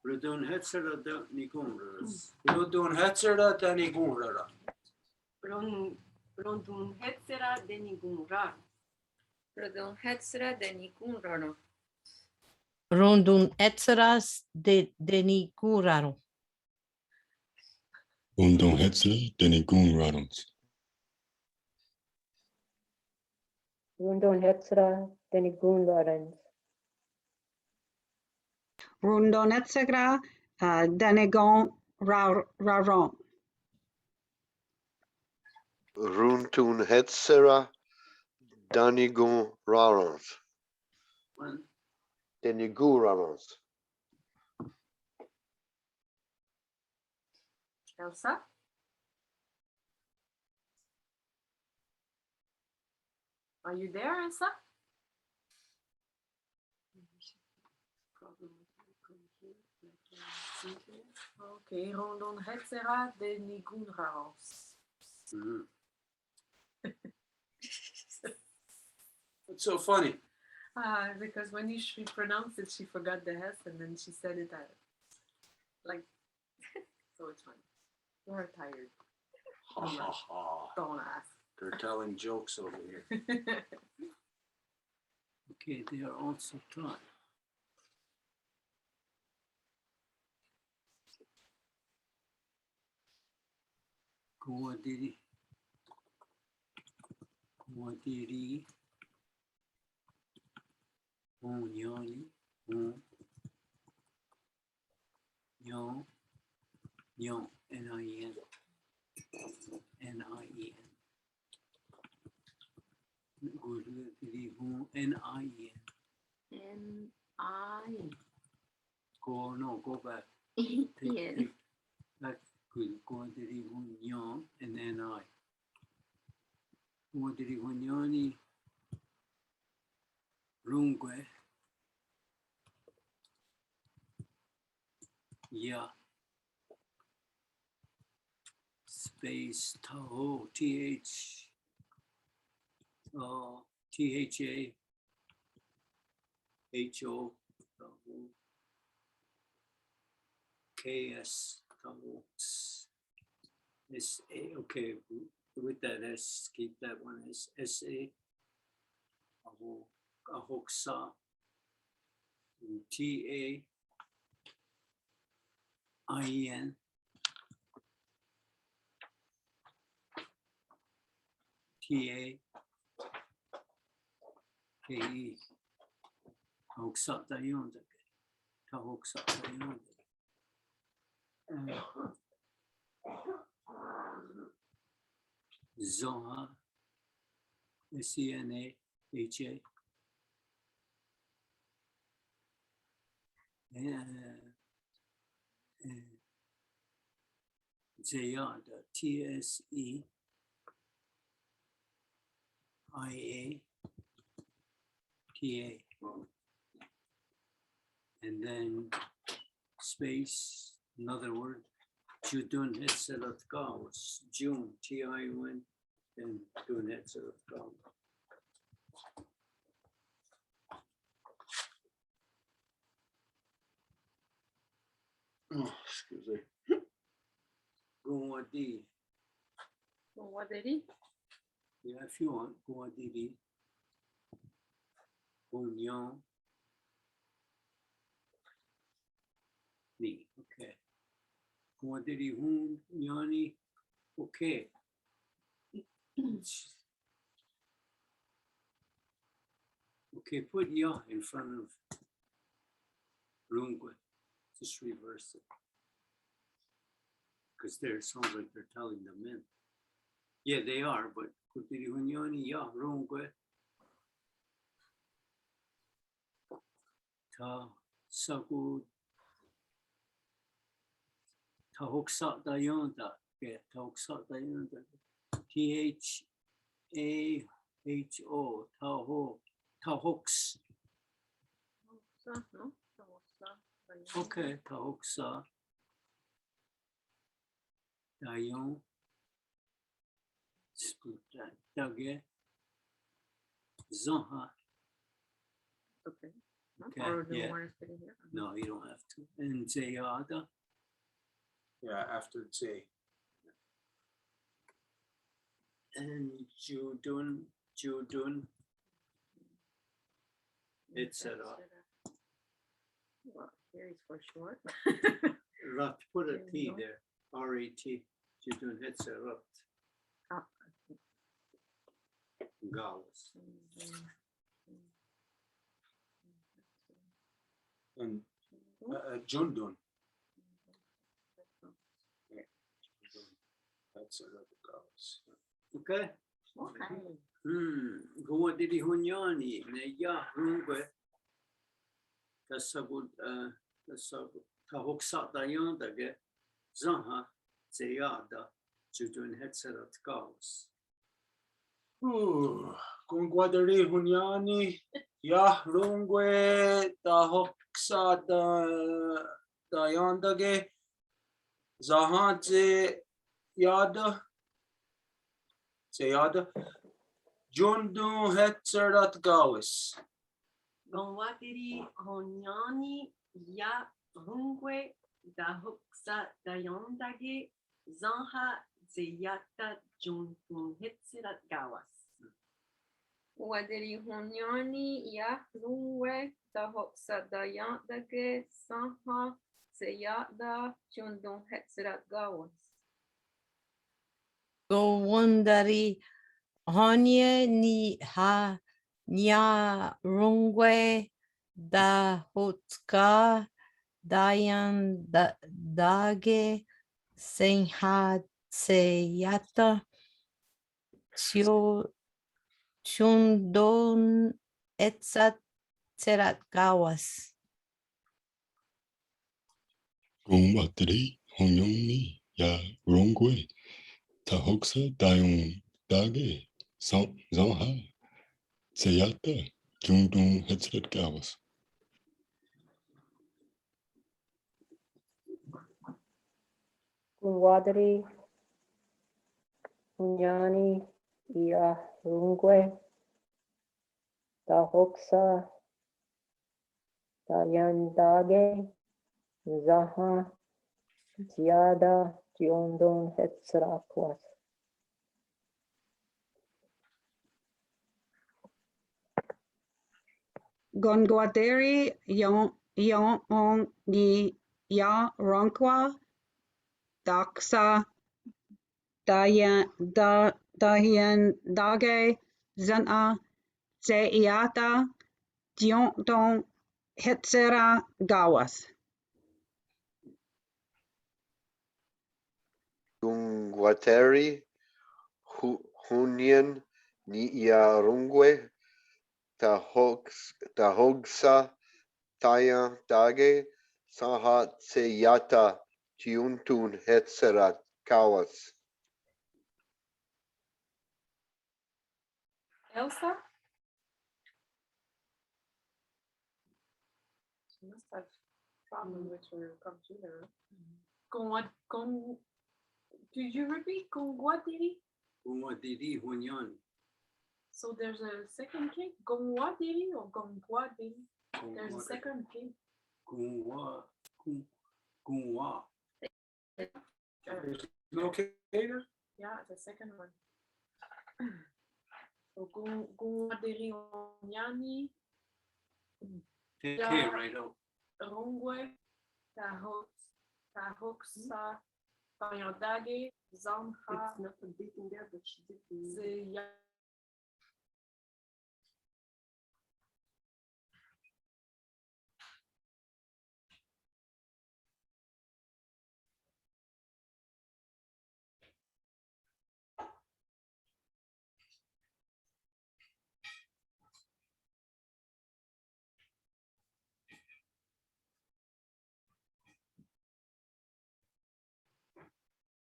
Redun hetsera da nigunras. Rudun hetsera denigunrara. Rondun hetsera denigunrar. Rodon hetsera de nikunrano. Rondun etzeras de niguraro. Rondon Hetzer, Denigun Radons. Rundon hetsra denigun lorens. Rundonetsagra, Denegon Raron. Runtun hetsera danigun rarons. One. Denigu rarons. Elsa? Are you there, Elsa? Okay, rondon hetsera de nigunraos. Mhm. What's so funny? Because when she pronounced it, she forgot the S and then she said it like, so it's funny. We're tired. Ha ha ha. Don't ask. They're telling jokes over here. Okay, they are also taught. Guadiri. Guadiri. Onyani. Nyo. Nyo. N-I-N. N-I-E-N. Guadiri. N-I-E-N. N-I. Go back. Ian. Take back. Good. Guadiri. Nyo. And N-I. Guadiri. Onyani. Rungue. Yeah. Space Tahoe. T-H. T-H-A. H-O. Tahoe. K-S. Tahoe. S-A. Okay. With that S, keep that one as S-A. Ahoksa. T-A-I-N. T-A-K-E. Ahoksa Dayon. Tahoksa Dayon. Zoha. S-E-N-A-H-A. Zayada, T-S-E-I-A-T-A. And then space, another word, Judun Hetzelatga was June, T-I-U-N, and Dun Hetzelatga. Oh, excuse me. Guadi. What did he? Yeah, if you want, Guadiri. Bunyan. Me, okay. Guadiri Hun Yani. Okay. Okay, put ya in front of Rungue. Just reverse it. Because there it sounds like they're telling the men. Yeah, they are, but Kutiri Hunyani, ya, Rungue. Ta Sagu Tahoksa Dayonda. Yeah, Tahoksa Dayonda. T-H-A-H-O. Taho. Tahoks. No? Okay, Tahoksa. Dayon. Split that. Dage. Zoha. Okay. Okay, Or do you yeah. want to put it here? No, you don't have to. And Zayada, Yeah, after say. and Judun, etc. Well, here is for short. Rat, put a There we T go. there, R-A-T, Judun, etc. Ah, Galas. And Jundun. That's a lot of girls. Okay? Okay. Goa didi hunyani, ne ya rungwe. Tasabud, tahoksa dayan dage, zaha, zayada, Judun, etc. Galas. Kungwadari hunyani, ya rungwe, tahoksa dayandage, zahanze yada, Jundu hetzerat gawis. Gonwadiri honyani ya rungwe da huksa dayondage zanha zeyata juntun hitsirat gawas. Wadiri hunyani ya rungwe da hoksa da yandage sanha seyada chundun hetsirat gawas. Gowundari honye ni ha nya rungwe da hotska dayan dage senha seyata chundon etsat serat gawas. Gumbatri Honyoni Ya Rongwe Tahoksa Dayon Dage Zanha Zayata Jundun Hetzret Gawas. Kunwadri, Unyani, Ia Rungwe, Tahoksa, Tayandage, Zaha, Ziada, Jiondon, Hetzrakwas. Gonguaderi yon on ni ya ronkwa daksa dayan dage zana zeiata dion hetsera gawas. Gungwateri, Hunyan, Niarungwe, Tahogsa, Taya Dage, Sahat Seyata, Tiuntun Hetzerat Kawas. Elsa? She must have problem with her computer. Did you repeat Gongwadiri? Gumwadiri hunyani. So there's a second K? Gongwadiri or Gongwadiri? There's a second K. Gunwa. There's No cater? Yeah, the second one. So Gongwadiri Onyani, Take Yeah. care right out. Rongwe, Tahoksa, Tayandage, Zamha, It's not a bit in there, but she did the Zeya.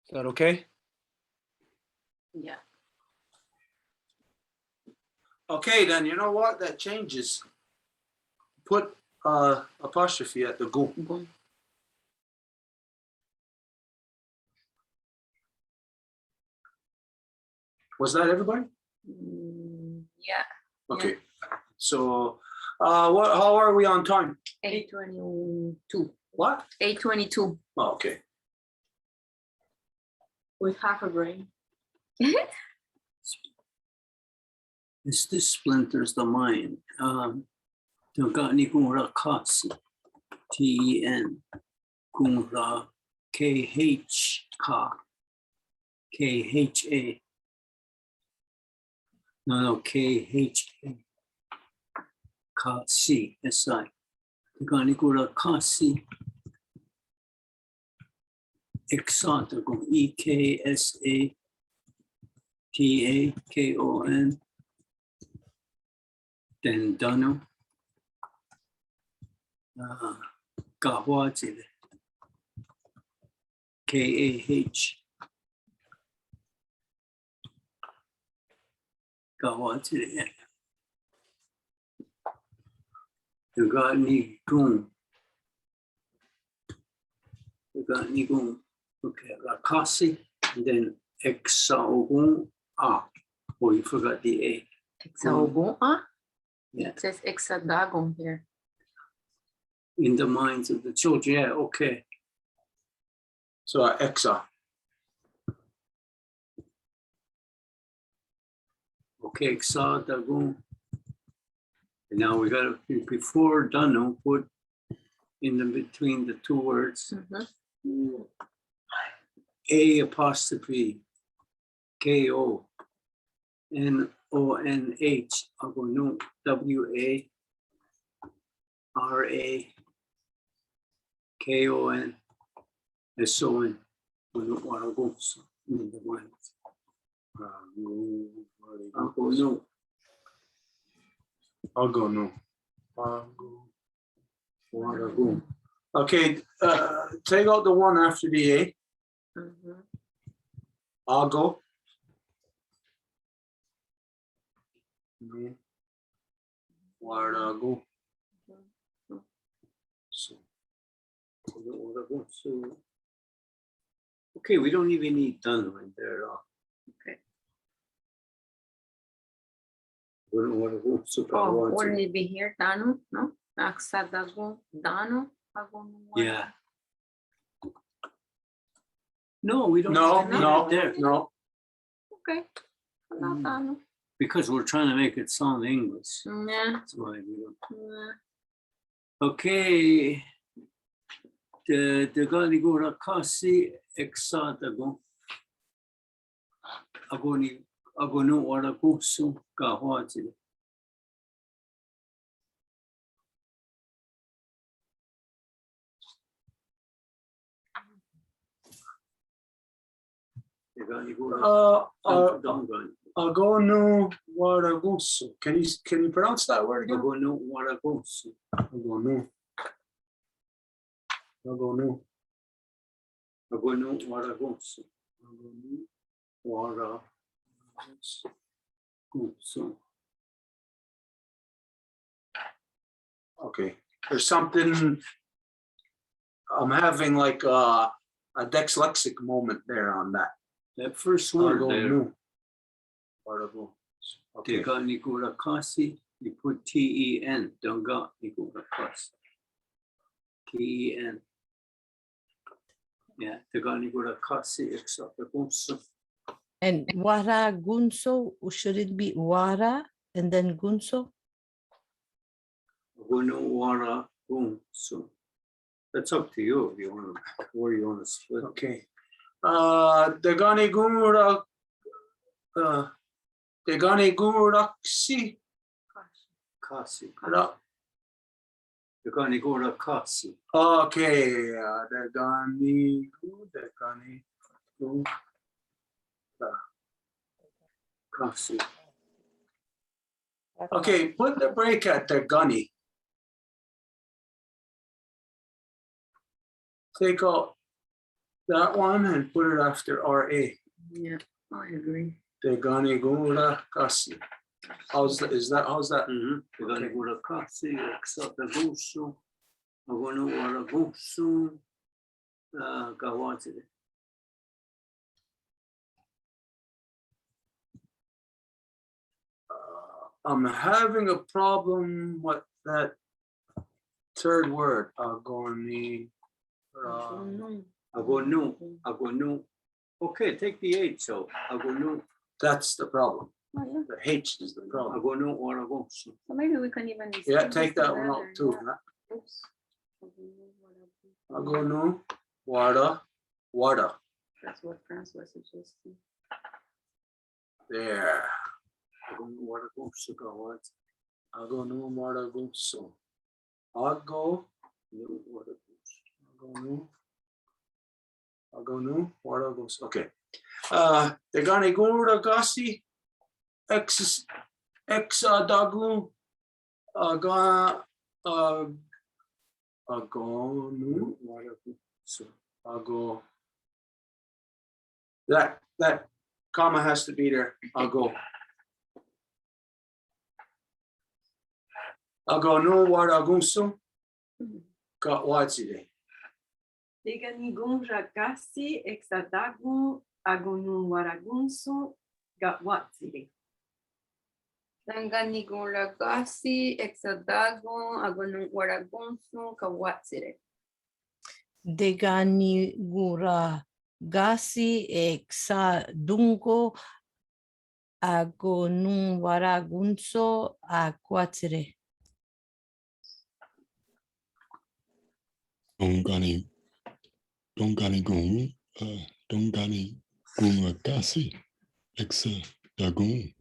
Is that okay? Yeah. Okay, then you know what? That changes. Put apostrophe at the gu. Gun. Was that everybody? Yeah. Okay. So how are we on time? 8:22. What? 8:22. Oh, okay. With half a brain. This splinters the mind. Tugani Gura Katsu. TEN. Gura KH Ka. KHA. No, KHA. Kasi. SI. Tugani Gura Kasi. Exotagon. EKSATAKON. Then Dano. Gawajile. KAH. Gawajile. Gani Gun. Gani Gun. Okay, Rakasi. And then Exaogun. Ah. Oh, you forgot the A. Hexagon. Yeah. It says hexadagon here. In the minds of the children. Yeah, okay. So Exa. Okay, Exadagon. And now we got to, before Dano, put in the between the two words. A apostrophe KO NONH Agonu WARAKON SON Waragoso in the minds. Agonu. I'll go no. Warago. Okay, take out the one after the A. I'll go. Warago. So, okay, we don't even need Dano in there at all. Okay. Oh, wouldn't it be here, Dano? No? Hexadagon, Dano? yeah. No, we don't. No, even need no, it there. no. Okay. Not Dano. Because we're trying to make it sound English. Yeah. That's why we don't. Yeah. Okay. The Galigura Kasi Exadagon. Agonu Waragusu Gahwaji. Agonu Waragusu. Can you pronounce that word again? Agonu Waragusu. Agonu. Agonu. Agonu Waragusu. Agonu Waragusu. Okay, there's something, I'm having like a dyslexic moment there on that. That first word there. Agonu. Waragusu. Okay. Tega Nigura Kasi, you put TEN, Donga Nigura Kasi. TEN. Yeah, Tega Nigura Kasi, Exotagunso. And Wara Gunso, should it be Wara and then Gunso? Agonu Wara Gunso. That's up to you if you want to, where you want to split. Okay. Degani Guraksi. Kasi. Dega Nigura Kasi. Okay, Degani Kasi. Okay, put the break at Degani. Take out that one and put it after RA. Yeah, I agree. Degani Gurakasi. How's that? How's that? Dega Nigura Kasi, Exotagunso. Agonu Waragusu. Gawati. I'm having a problem with that third word. Agoni. Agonu. Okay, take the H, so agonu, That's the problem. Oh, yeah. The H is the problem. agonu or ago. So maybe we can even. Yeah, sing take this that one out together, too. yeah. huh? Oops. Agonu, wada. That's what France was suggesting. There. Agonu or ago, sugawat. Agonu, wada, gunso. Ago, agonu, wada, gunso. Okay. They're gonna go to Gasi, dagu, agonu, ago. That comma has to be there. Ago. Agonu, wada, gunso. Got what's it? Teganigunra kasi exadagu agonu waragunso gatwatsiri. Tanganigun lagasi, exadagon, agonun waragonsu, kawatsire. Deganigura gasi exa dungo agonun waragunso aquatire. Dongani gun agasi exa dagun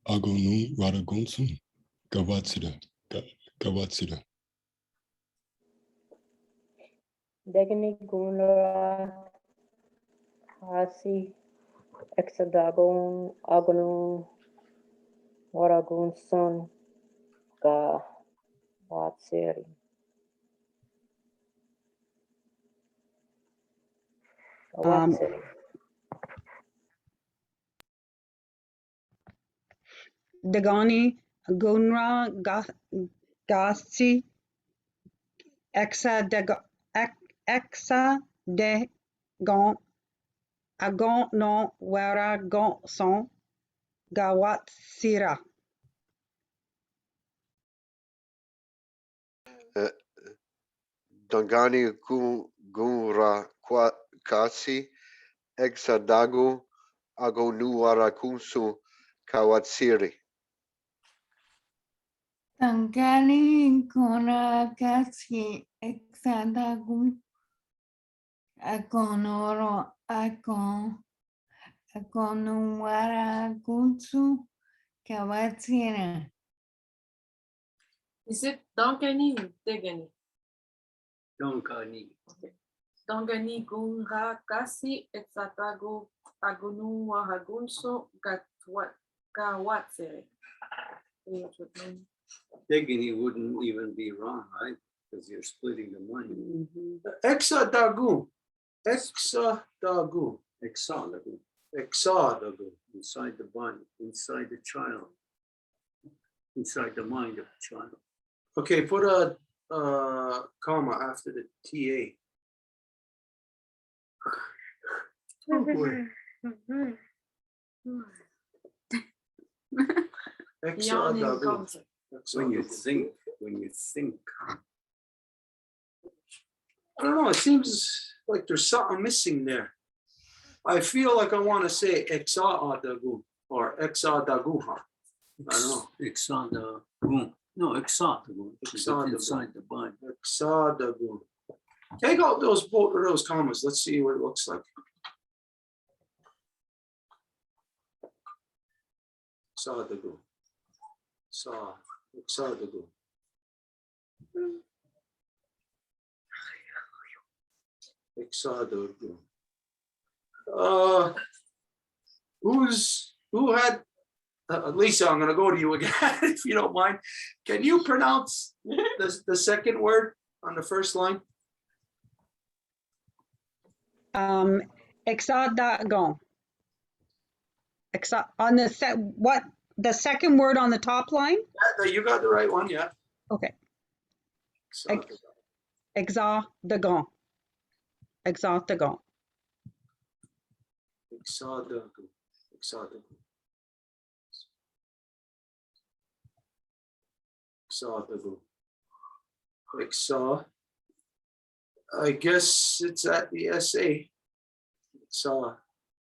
agonu waragunsun gawatsida. Degni gunra hasi exadagon agonum waragun son ga watsiri. Watsiri. Dagani Gunra Gasi Exa de Gon Agon no Wara Gon Son Gawat Sira. Dongani gunra kasi exadagu agonuarakunsu kawatsiri. Tangani kona kasi exadagun akonoro akonuara gunsu kawatsira. Is it Donkani or Degani? Donkani. Dongani gunra kasi exatago agonu wahagunso gawatsere. Digging wouldn't even be wrong, right? Because you're splitting the money. Exadagu. Exadagu. Inside the body, inside the child, inside the mind of the child. Okay, put a comma after the TA. Oh boy. Exadagu. When you think. I don't know, it seems like there's something missing there. I feel like I want to say exadagu or exadaguha. I don't know. Exadagu. No, exadagu. Exadagu. Inside the body. Exadagu. Take out both of those commas. Let's see what it looks like. Exadagu. Exadagu. Exadagu. Who had Lisa, I'm going to go to you again, if you don't mind. Can you pronounce the second word on the first line? Exadagon. On the second word on the top line? You got the right one, yeah. Okay. Exadagon. Exadagon. Exadagon. Exadagu. Exadagu. Exadagu. Exa. I guess it's at the SA. Saw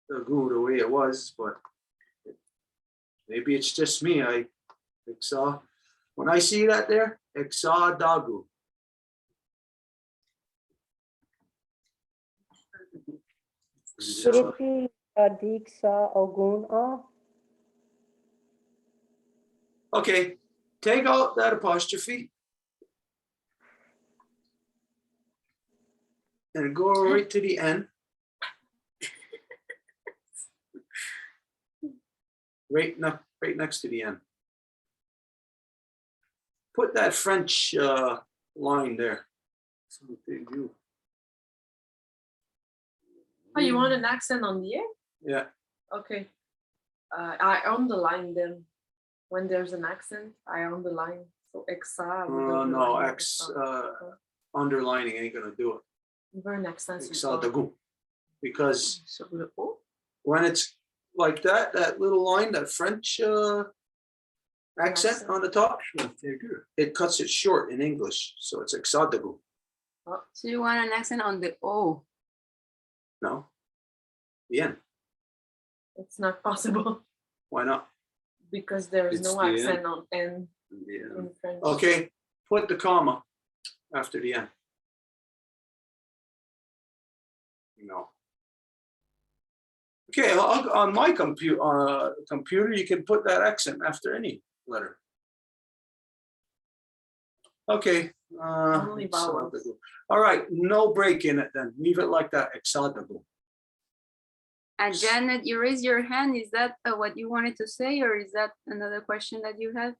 the goo the way it was, but maybe it's just me. I saw when I see that there, Exadagu. Should it be Adiksa Ogun A? Okay, take out that apostrophe and go right to the end. Right next to the end. Put that French line there. Oh, you want an accent on the end? Yeah. Okay. I underline them. When there's an accent, I underline. So exa. No, X underlining ain't gonna do it. Very accent. Exadagu. Because Sur le O. when it's like that, that little line, that French accent on the top, it cuts it short in English. So it's Exadagu. So you want an accent on the O? No. The end. It's not possible Why not? because there is It's no the accent end. on N Yeah. in French. Okay, put the comma after the end. No. Okay, on my computer, you can put that accent after any letter. Okay. Only vowels. Exadagu. All right, no break in it then. Leave it like that. Exadagu. And Janet, you raised your hand. Is that what you wanted to say, or is that another question that you had?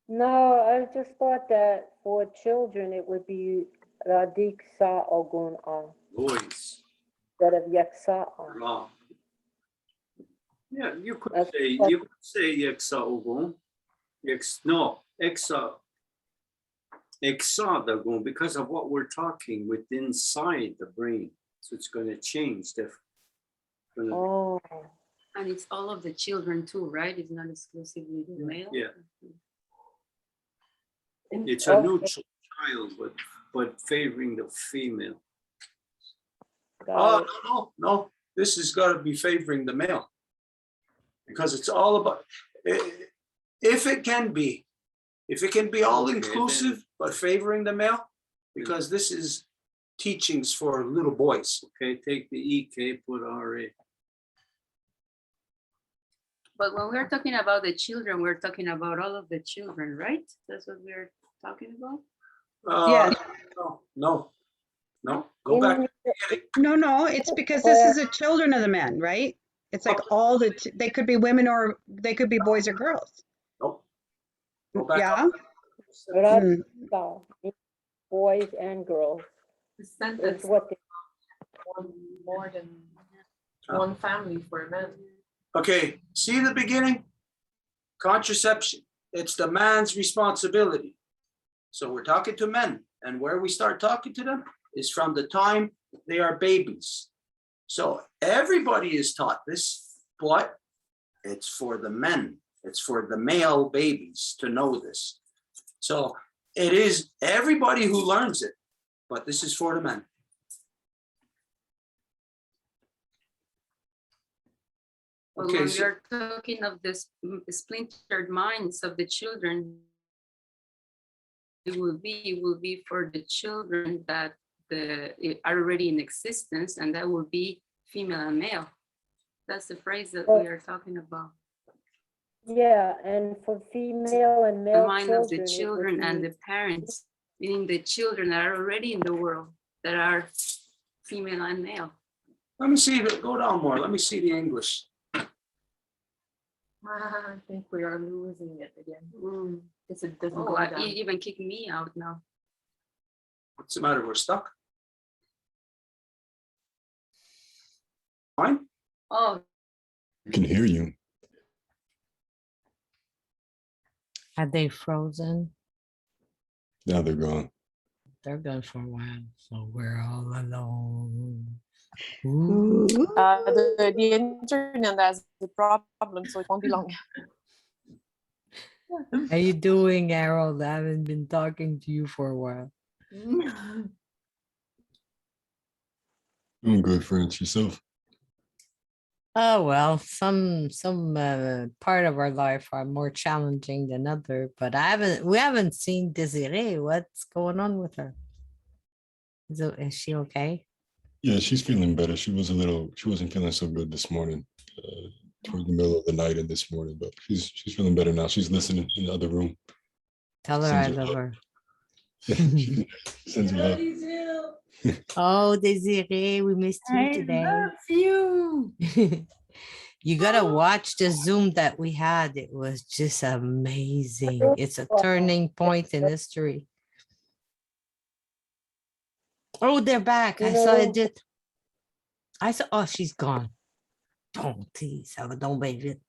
No, I just thought that for children, it would be Radiksa Ogun A Boys. instead of Yaksa A. Wrong. Yeah, you could That's- say Yexa Ogun. Exadagun because of what we're talking with inside the brain. So it's going to change. Oh, And it's all of the children too, right? It's not exclusively the male. Yeah. It's a Okay. neutral child, but favoring the female. got Oh, it. no. This has got to be favoring the male. Because it's all about, if it can be all Okay, inclusive, but favoring the male, because this is teachings for little boys. Okay, take the EK, put RA. But when we're talking about the children, we're talking about all of the children, right? That's what we're talking about? Yes. No. Go back. No, it's because this is the children of the men, right? It's like all they could be women or they could be boys or girls. Nope. Go back Yeah. up. Radiksa means boys and girls. The Is sentence what they, more than one family for a man. Okay, see the beginning? Contraception. It's the man's responsibility. So we're talking to men, and where we start talking to them is from the time they are babies. So everybody is taught this, but it's for the men. It's for the male babies to know this. So it is everybody who learns it, but this is for the men. But Okay, when so- we're talking of the splintered minds of the children, it will be for the children that are already in existence, and that will be female and male. That's the phrase that we are talking about. yeah, and for female and The male mind children. of the it would children and be- the parents, meaning the children that are already in the world, that are female and male. Let me see, go down more. Let me see the English. I think we are losing it again. Because it doesn't Oh, go it down. even kicked me out now. What's the matter? We're stuck. Fine. Oh, I can hear you. Are they frozen? Now they're gone. They're gone for a while, so we're all alone. Ooh. The internet has a problem, so it won't be long. How you doing, Harold? I haven't been talking to you for a while. Doing good, friends. Yourself? Oh well, some part of our life are more challenging than other, but we haven't seen Desiree. What's going on with her? Is she okay? Yeah, she's feeling better. She wasn't feeling so good this morning, toward the middle of the night and this morning, but she's feeling better now. She's listening in the other room. Tell her I love her. She sends me love. Oh, Desiree, we missed you I today. love you. You gotta watch the Zoom that we had. It was just amazing. It's a turning point in history. Oh, they're back. I saw it. Oh, she's gone. Don't tease. Ça va donc bien vite.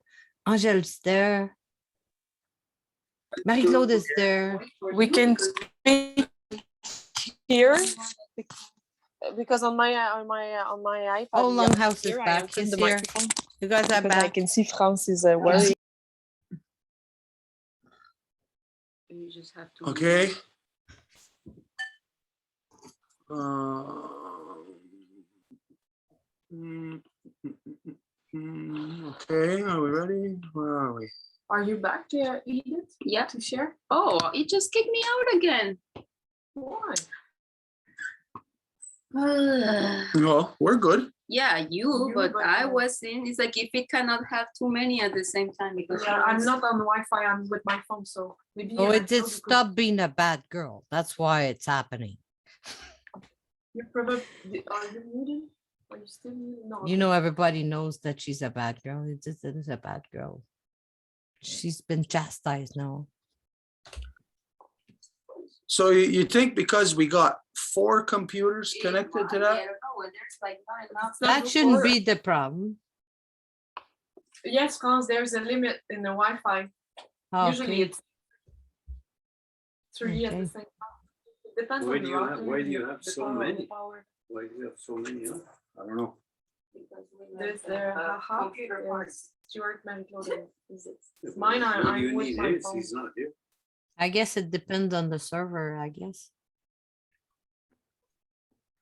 Angèle's there. Marie-Claude is there. We can speak here because on my iPad. Oh, Longhouse is here, I back. opened He's the here. microphone You guys are because I back. can see France is worried. You just have to. Okay. Okay, are we ready? Where are we? Are you back, Edith? Yeah. To share? Oh, it just kicked me out again. Why? No, we're good. Yeah, You, but but, I was in. It's like if it cannot have too many at the same time because Yeah, I'm not on Wi-Fi. I'm with my phone, so maybe. Oh, I it did told you stop being a bad girl. That's why it's happening. You're probably. Are you muted? Are you still muted? No. You know, everybody knows that she's a bad girl. It just is a bad girl. She's been chastised now. So you think because we got 4 computers connected to that? There's like 9 now. That shouldn't be the problem. Yes, because there's a limit in the Wi-Fi. Usually Okay. it's 3 at the Okay. same time. It depends Why on do the you have- router why do and you the- have the so power of the many? power. Why do you have so many? Huh? I don't know. There's the computer parts. Stuart Mancloud. If- Mine, Who do you I'm with need my his? phone. He's not here. I guess it depends on the server, I guess.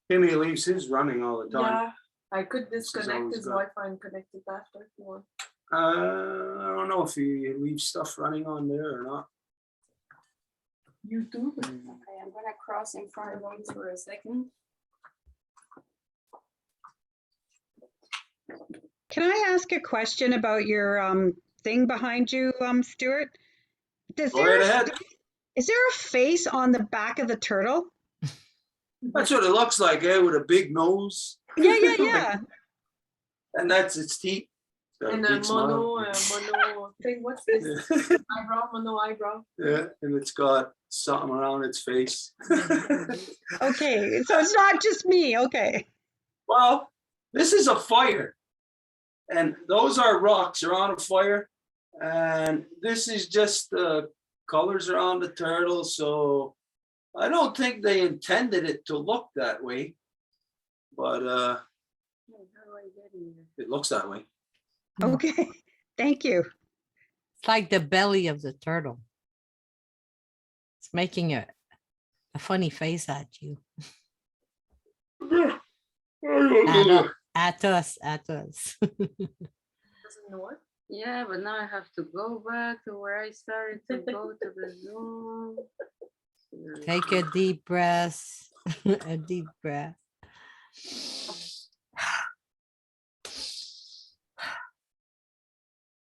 Timmy leaves his running all the time. Yeah, I could disconnect always his good. Wi-Fi and connect it after if you want. I don't know if he leaves stuff running on there or not. YouTube. Okay, I'm gonna cross in front of you for a second. Can I ask a question about your thing behind you, Stuart? Go right ahead. Is there a face on the back of the turtle? That's what it looks like, eh? With a big nose. Yeah. And that's its teeth. Got a And a big smile. mono thing. What's this? Eyebrow, mono eyebrow. Yeah, and it's got something around its face. Okay, so it's not just me. Okay. Well, this is a fire. And those are rocks around a fire. And this is just the colors around the turtle. So I don't think they intended it to look that way. But How do I get in here? it looks that way. Okay. Thank you. It's like the belly of the turtle. It's making a funny face at you. At us. Doesn't know what? Yeah, but now I have to go back to where I started to go to the Zoom. Take a deep breath. A deep breath.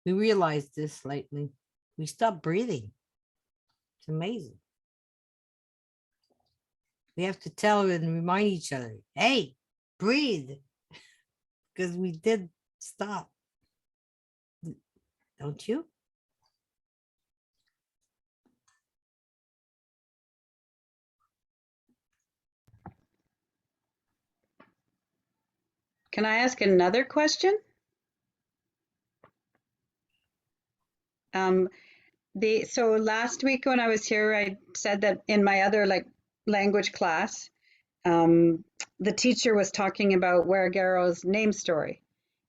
We realized this lately. We stopped breathing. It's amazing. We have to tell and remind each other, hey, breathe. Because we did stop. Don't you? Can I ask another question? So last week when I was here, I said that in my other language class, the teacher was talking about Weregaro's name story.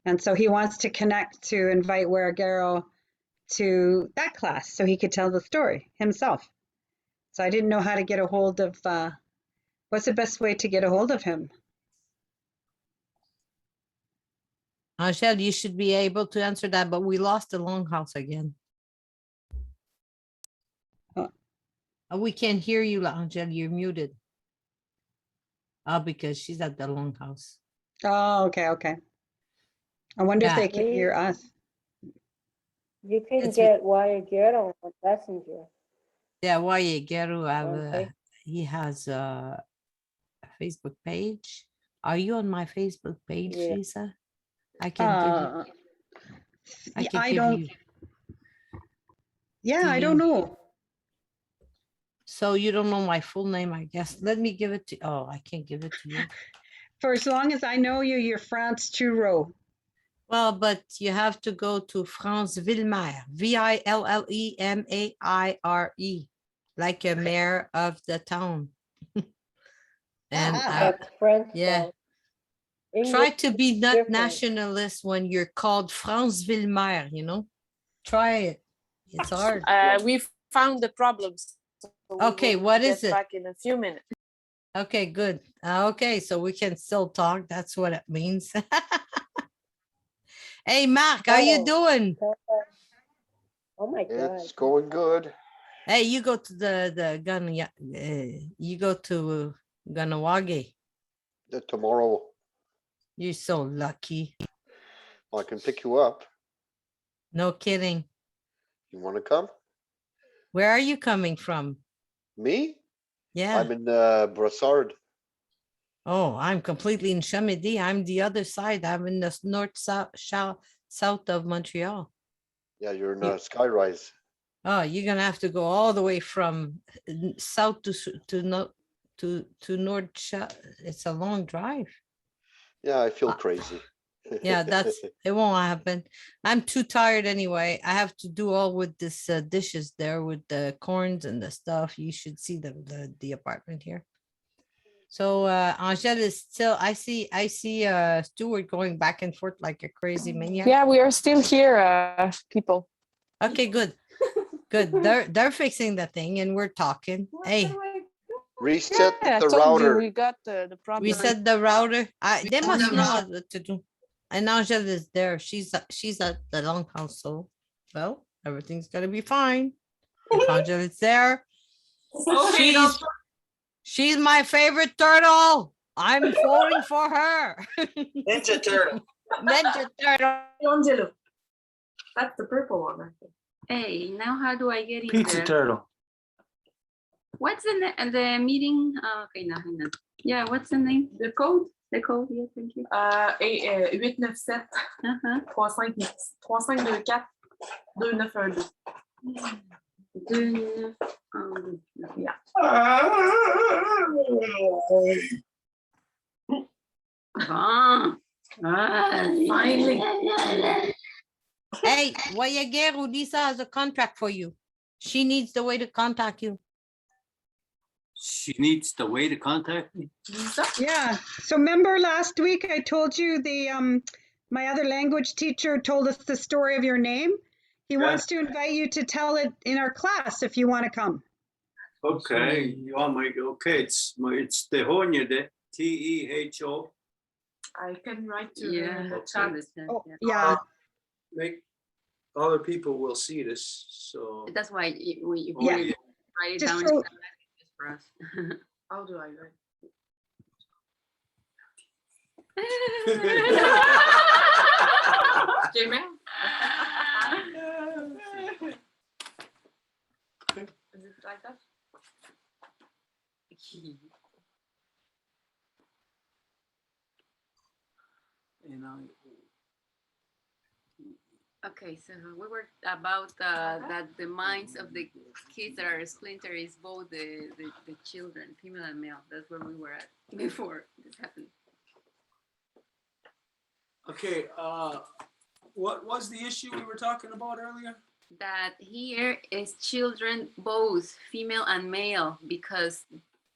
And so he wants to connect to invite Weregaro to that class so he could tell the story himself. So I didn't know how to get a hold of, what's the best way to get a hold of him? Angel, you should be able to answer that, but we lost the longhouse again. We can't hear you, Angel. You're muted. Oh, because she's at the longhouse. Oh, okay, okay. I wonder if Yeah. they can hear us. You can It's- get Guayagero on Messenger. Yeah, Guayagero, Okay. he has a Facebook page. Are you on my Facebook page, Yeah. Lisa? I can give you. I Yeah, can I give don't, you. yeah, Do I don't you- know. So you don't know my full name, I guess. Let me give it to. Oh, I can't give it to you. For as long as I know you, you're France Churro. Well, but you have to go to France Villemer, Villemeire, like a mayor of the town. And That's French. yeah. though. English Try to be not different. nationalist when you're called France Villemer, you know? Try it. It's hard. We found the problems. So we Okay, will what get is it? Back in a few minutes. Okay, good. Okay, so we can still talk. That's what it means. Hey, Mark, how you Oh. doing? Oh my God. It's going good. Hey, you go to the gun. You go to Ganawage. Tomorrow You're so lucky. I can pick you up. No kidding. You want to come? Where are you coming from? Me? Yeah. I'm in Brassard. Oh, I'm completely in Chamedy. I'm the other side. I'm in the north south of Montreal. Yeah, you're in You- Skyrise. Oh, you're gonna have to go all the way from south to north. It's a long drive. Yeah, I feel crazy. Yeah, it won't happen. I'm too tired anyway. I have to do all with this dishes there with the corns and the stuff. You should see the apartment here. So Angel is still. I see Stuart going back and forth like a crazy maniac. Yeah, we are still here, people. Okay, good. Good. They're fixing the thing and we're talking. Hey, Reset Yeah, I the told you router. we got the problem. we said the router. They must know what to do. And Angel is there. She's at the longhouse. So, well, everything's gonna be fine. If Angel is there, she's my favorite turtle. I'm voting for her. Ninja Turtle. Ninja Turtle. Angelo. That's the purple one, I think. Hey, now how do I get in Pizza there? Turtle. What's the meeting? Okay, now hang on. Yeah, what's the name? The code? The code, yeah, thank you. 897 Uh-huh. 3524 2912. 2, Yeah. Ah. Finally. Hey, Guayagero, Lisa has a contract for you. She needs the way to contact you. She needs the way to contact me. Yeah. So remember last week I told you my other language teacher told us the story of your name. He wants to invite you to tell it in our class if you want to come. Okay, you want my, okay, it's Tehonia, Teho. I can write to Yeah, her in the that's chat. Oh, yeah. yeah. Make other people will see this, so. That's why we Yeah. write it Just down so- just for us. How do I write? Gmail? Is it like that? You know, Okay, so we were about that the minds of the kids that are splinter is both the children, female and male. That's where we were at before this happened. Okay, what was the issue we were talking about earlier? That here is children, both female and male, because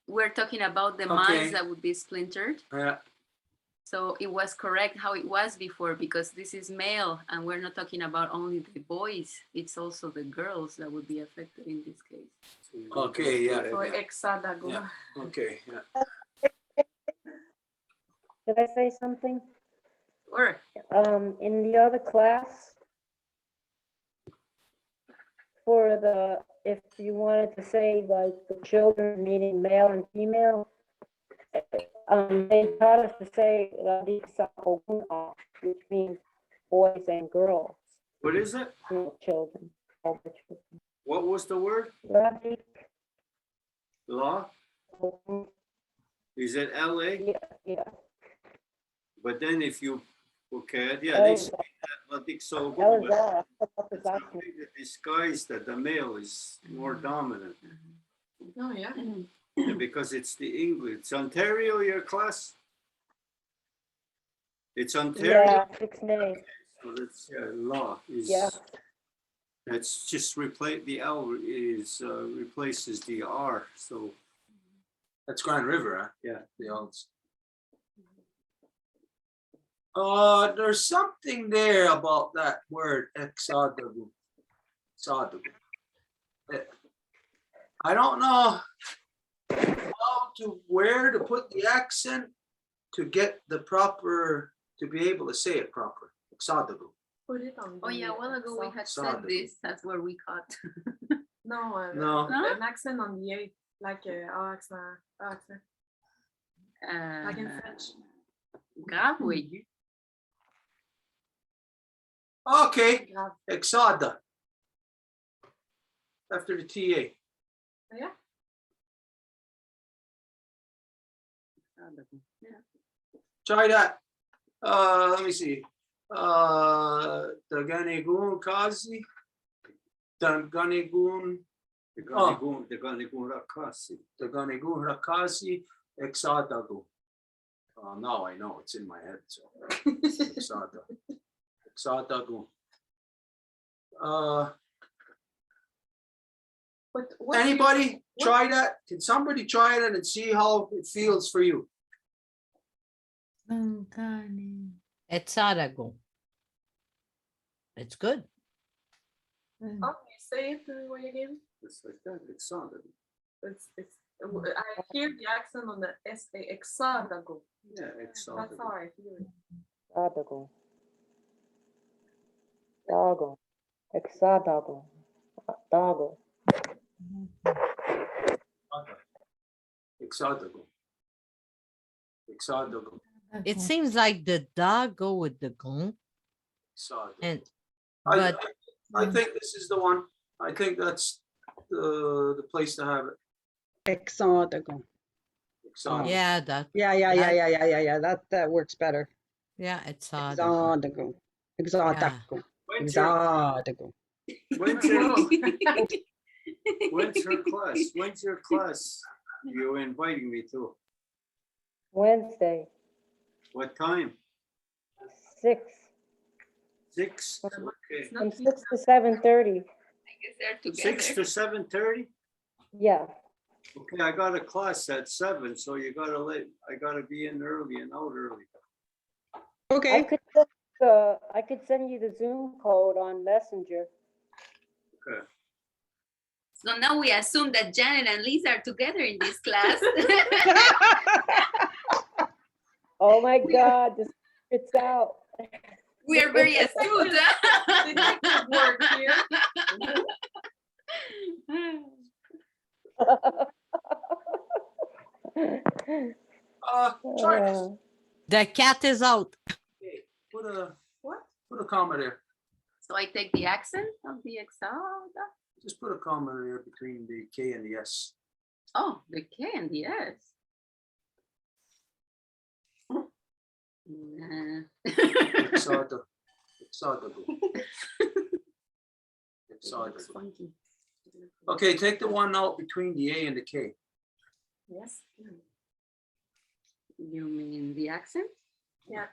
we're talking about the Okay. minds that would be splintered. Yeah, So it was correct how it was before, because this is male and we're not talking about only the boys. It's also the girls that would be affected in this case. Okay, yeah, For yeah, Exadago. yeah. Okay, yeah. Did I say something? Or In the other class, for the, if you wanted to say like the children, meaning male and female, they taught us to say which means boys and girls, What is it? children. All the children. What was the word? Radik, Law? Is it LA? yeah, yeah. But then if you, okay, yeah, they say that Ladik Sogo, but it's something that disguise that the male is more dominant. Oh, yeah. Yeah, because it's the English. It's Ontario, your class? It's Ontario? Yeah, 6 May. So that's, law is. Yeah. That's just replace, the L is, replaces the R, so. That's Grand River, huh? Yeah. The olds. There's something there about that word, exadagu. Exadagu. I don't know where to put the accent to get the proper, to be able to say it proper. Exadagu. Put it on. oh yeah, a while ago we had said Exadagu. this. That's where we caught. No, No. an accent on the A, like a accent, accent, like in French. Grave ou aigu? Okay, Grave. exada. After the TA. Yeah. Try that. Let me see. Taganigun Kazi. Taganigun. The Ganigun Rakasi. Taganigun Rakasi. Exadagu. Now I know, it's in my head. So. Exada. Exadagu. But what Anybody try that? Can somebody try it and see how it feels for you? Exadago. It's good. Oh, you say it again? It's like that, it's solid. It's, I hear the accent on the SA, Exadago. Yeah, it's That's solid. how I hear it. Exadago. Dago. Exadago. Dago. Exadagu. Exadagu. It seems like the dog go with the gun. Exadagu. And I, but I think this is the one. I think that's the place to have it. Exadago. Exadagu. yeah, that Yeah. That works better. yeah, it's Exadago. Exadago. When's your, Exadago. when's your, when's her class? When's your class you're inviting me to? Wednesday, What time? 6, 6? Okay. from 6 to 7:30. I guess they're together. 6 to 7:30? Yeah, Okay, I got a class at 7, so you gotta I gotta be in early and out early. Okay. I could send you the Zoom code on Messenger. Okay. So now we assume that Janet and Lisa are together in this class. Oh my God, this it's out. We are very astute. Detective work here. Try this. the cat is out. Okay, put a What? put a comma there. So I take the accent of the Exada. Just put a comma there between the K and the S. Oh, the K and the S. Nah. Exadagu. Exadagu. Looks Exadagu. funky. Okay, take the one out between the A and the K. Yes. You mean the accent? Yeah.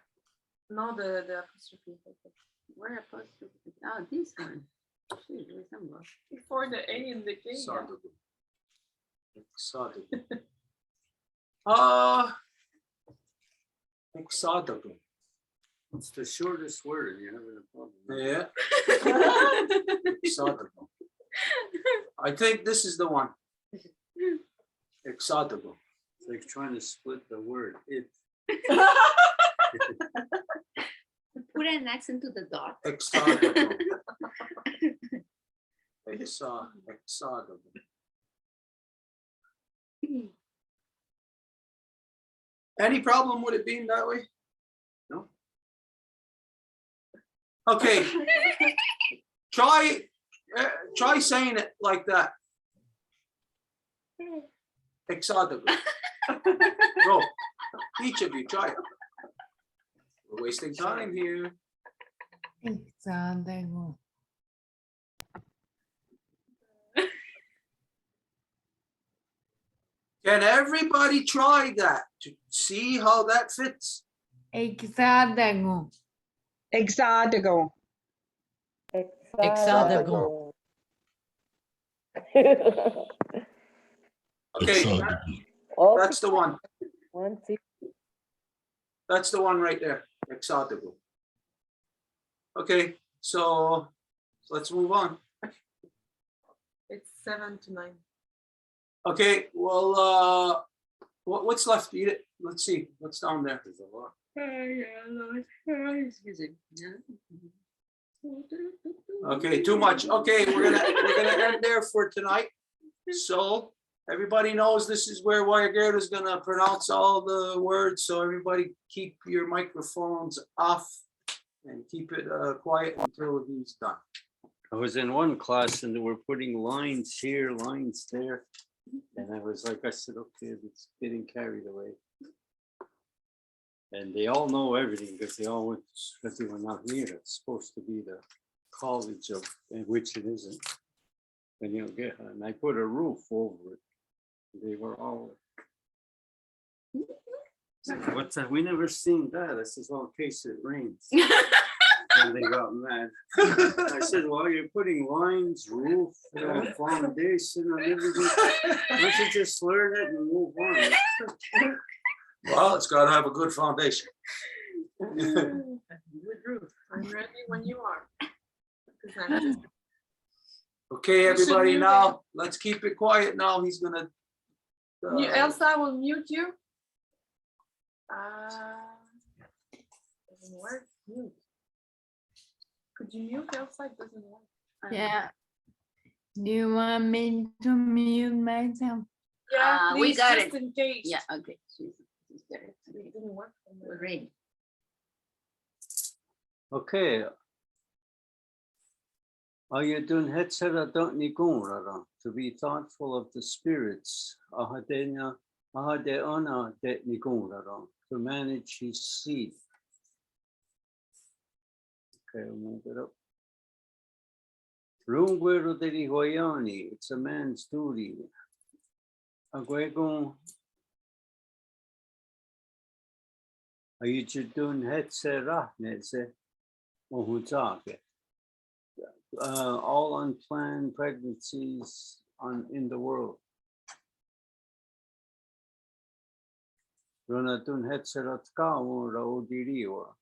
No, the apostrophe. Where apostrophe? Oh, this one. Shoot, resemble. Before the A and the K. Yeah. Exadagu. Exadagu. Exotical. It's the shortest word. You're having a problem. Yeah. Exotical. I think this is the one. Exotical. It's like trying to split the word. It. Put an accent to the dot. Exotical. Exotical. Any problem with it being that way? No? Okay. Try saying it like that. Exotical. Go. Each of you try it. We're wasting time here. Exotical. Can everybody try that to see how that fits? Exotical. Exotical. Exotical. Okay, Okay, that's the one. 1, 2, That's the one right there. Exotical. Okay, so let's move on. It's 7 to 9. Okay, well, what's left? Eat it. Let's see what's down there. There's a lot. Okay, too much. Okay, we're gonna end there for tonight. So everybody knows this is where Wyatt is gonna pronounce all the words. So everybody keep your microphones off and keep it quiet until he's done. I was in one class and they were putting lines here, lines there. And I was like, I said, okay, it's getting carried away. And they all know everything because they all went, because they were not near it. It's supposed to be the college of, in which it isn't. And you know, and I put a roof over it. They were all, what's that? We never seen that. I says, well, in case it rains. And they got mad. I said, well, you're putting lines, roof, foundation, and everything. Why don't you just learn it and move on? Well, it's got to have a good foundation. Good roof. I'm ready when you are. 'Cause I'm just- Okay, everybody, now let's keep it quiet. Now he's gonna. Elsa will mute you. Doesn't work. Mute. Could you mute Elsa? It doesn't work. Yeah. Do you want me to mute myself? Yeah, we please, got just it. in case. Yeah, okay. She's there. It didn't work. We're ready. Okay. Ayadun hetsera don't nigunrara, to be thoughtful of the spirits, ahadena, ahadeona de nigunrara, to manage his seed. Okay, I'll move it up. Rungwero de Hoyani, it's a man's duty. Agwegon Ayudun hetsera neze ohutake. All unplanned pregnancies in the world. Ronatun hetzerat kawo raodiriwa,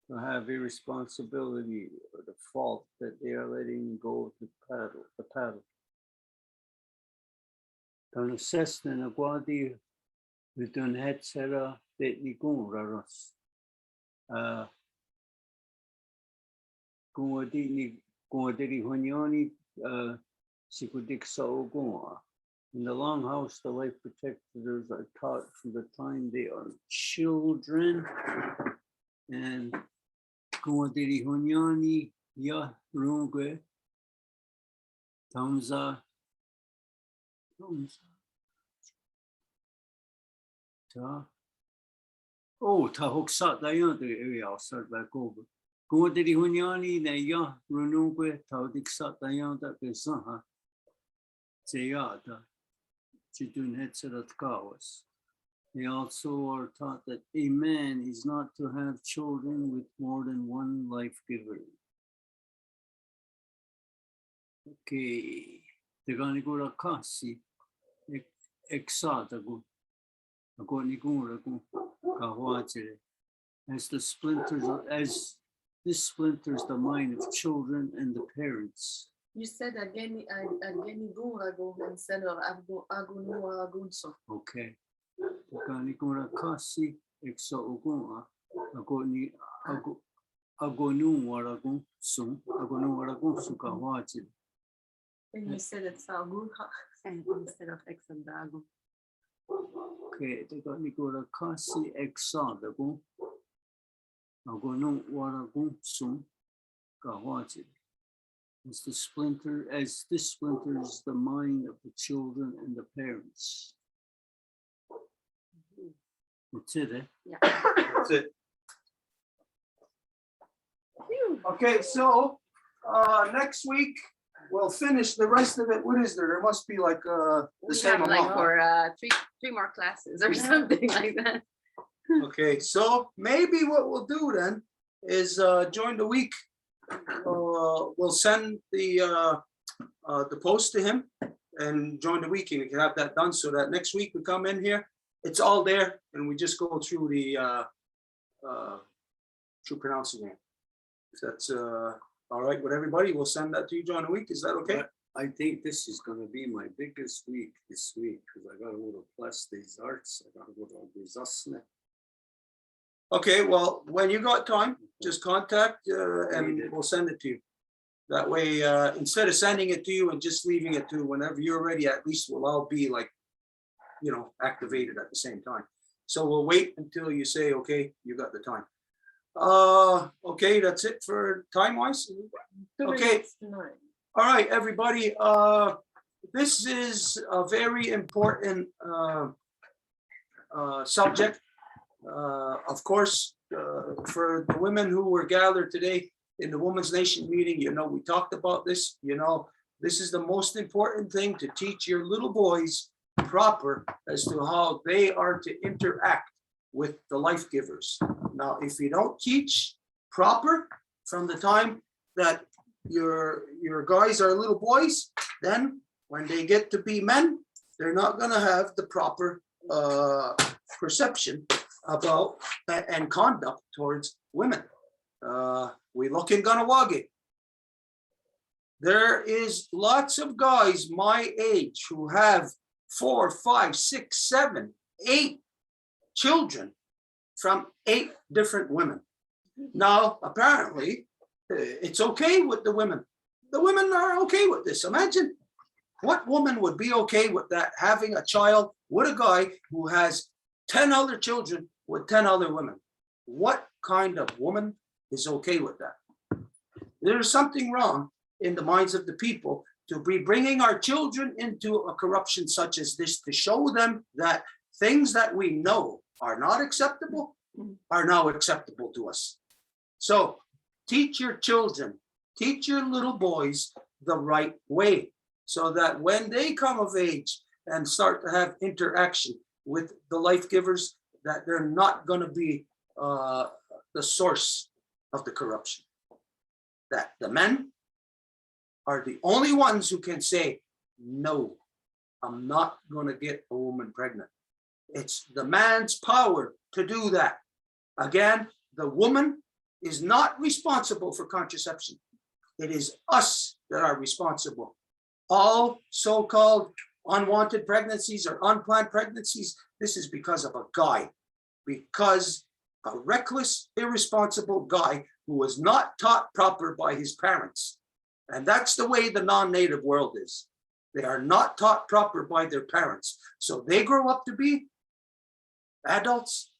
to have irresponsibility or the fault that they are letting go to the paddle. Tanasesna nagwadi utun hetzera detnikun raros. Kuwadiri hunyoni sikudik saogoa. In the longhouse, the life protectors are taught from the time they are children. And Kuwadiri hunyani ya rungwe tamza ta. Oh, ta hoksat dayon the area. I'll start back over. Kuwadiri hunyani na ya runungwe ta diksat dayon da besaha. Zeyata chitun hetzerat kawas. They also are taught that a man is not to have children with more than one life giver. Okay. Teganigura kasi exatagu. Ago nigura ku kahwachire. as the splinters, as this splinters the mind of children and the parents. You said ageni rago instead of agunu agunso. Okay. Kani kora kasi eksa ogun agoni agonu waragun sum agonu waragun suka wachi. And you said it's agunha instead of exandago. Okay, kani kora kasi eksa dagun agonu waragun sum kawachi. As this splinters the mind of the children and the parents. That's it, eh? Yeah. That's it. Okay, so next week we'll finish the rest of it. What is there? There must be like the We same have like amount. for three more classes or something like that. Okay, so maybe what we'll do then is during the week, we'll send the post to him, and during the week he can have that done so that next week we come in here, it's all there, and we just go through the through pronouncing it. If that's all right with everybody, we'll send that to you during the week. Is that okay? I think this is gonna be my biggest week this week, because I gotta go to Plus these arts, I gotta go to Bizasne. Okay, well, when you got time, just contact and we'll send it to you. That way, instead of sending it to you and just leaving it to whenever you're ready, at least we'll all be like, you know, activated at the same time. So we'll wait until you say, okay, you got the time. Okay, that's it for time wise. Okay. All right, everybody. This is a very important subject. Of course, for the women who were gathered today in the Women's Nation meeting, you know, we talked about this. You know, this is the most important thing to teach your little boys proper as to how they are to interact with the life givers. Now, if you don't teach proper from the time that your guys are little boys, then when they get to be men, they're not going to have the proper perception about and conduct towards women. We look in Ganawagi. There is lots of guys my age who have 4, 5, 6, 7, 8 children from 8 different women. Now, apparently, it's okay with the women. The women are okay with this. Imagine what woman would be okay with that, having a child with a guy who has 10 other children with 10 other women. What kind of woman is okay with that? There's something wrong in the minds of the people to be bringing our children into a corruption such as this, to show them that things that we know are not acceptable are now acceptable to us. So teach your children, teach your little boys the right way, so that when they come of age and start to have interaction with the life givers, that they're not going to be the source of the corruption. That the men are the only ones who can say, no, I'm not going to get a woman pregnant. It's the man's power to do that. Again, the woman is not responsible for contraception. It is us that are responsible. All so-called unwanted pregnancies or unplanned pregnancies, this is because of a guy, because a reckless, irresponsible guy who was not taught proper by his parents. And that's the way the non-native world is. They are not taught proper by their parents. So they grow up to be adults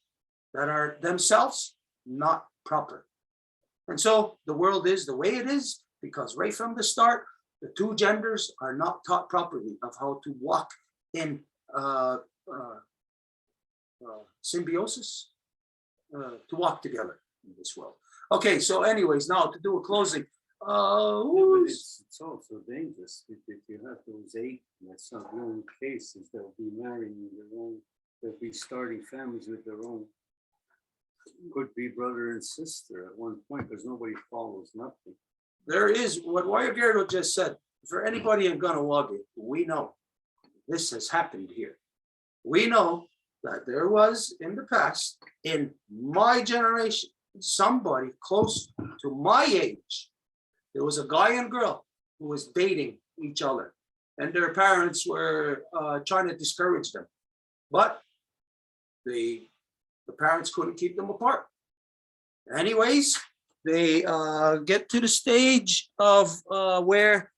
that are themselves not proper. And so the world is the way it is because right from the start, the two genders are not taught properly of how to walk in symbiosis, to walk together in this world. Okay, so anyways, now to do a closing. But it's also dangerous if you have those 8, and that's not the only cases, they'll be marrying their own, they'll be starting families with their own, could be brother and sister at one point, because nobody follows nothing. There is what Guayagero just said. For anybody in Ganawagi, we know this has happened here. We know that there was in the past, in my generation, somebody close to my age, there was a guy and girl who was dating each other, and their parents were trying to discourage them, but the parents couldn't keep them apart. Anyways, they get to the stage of where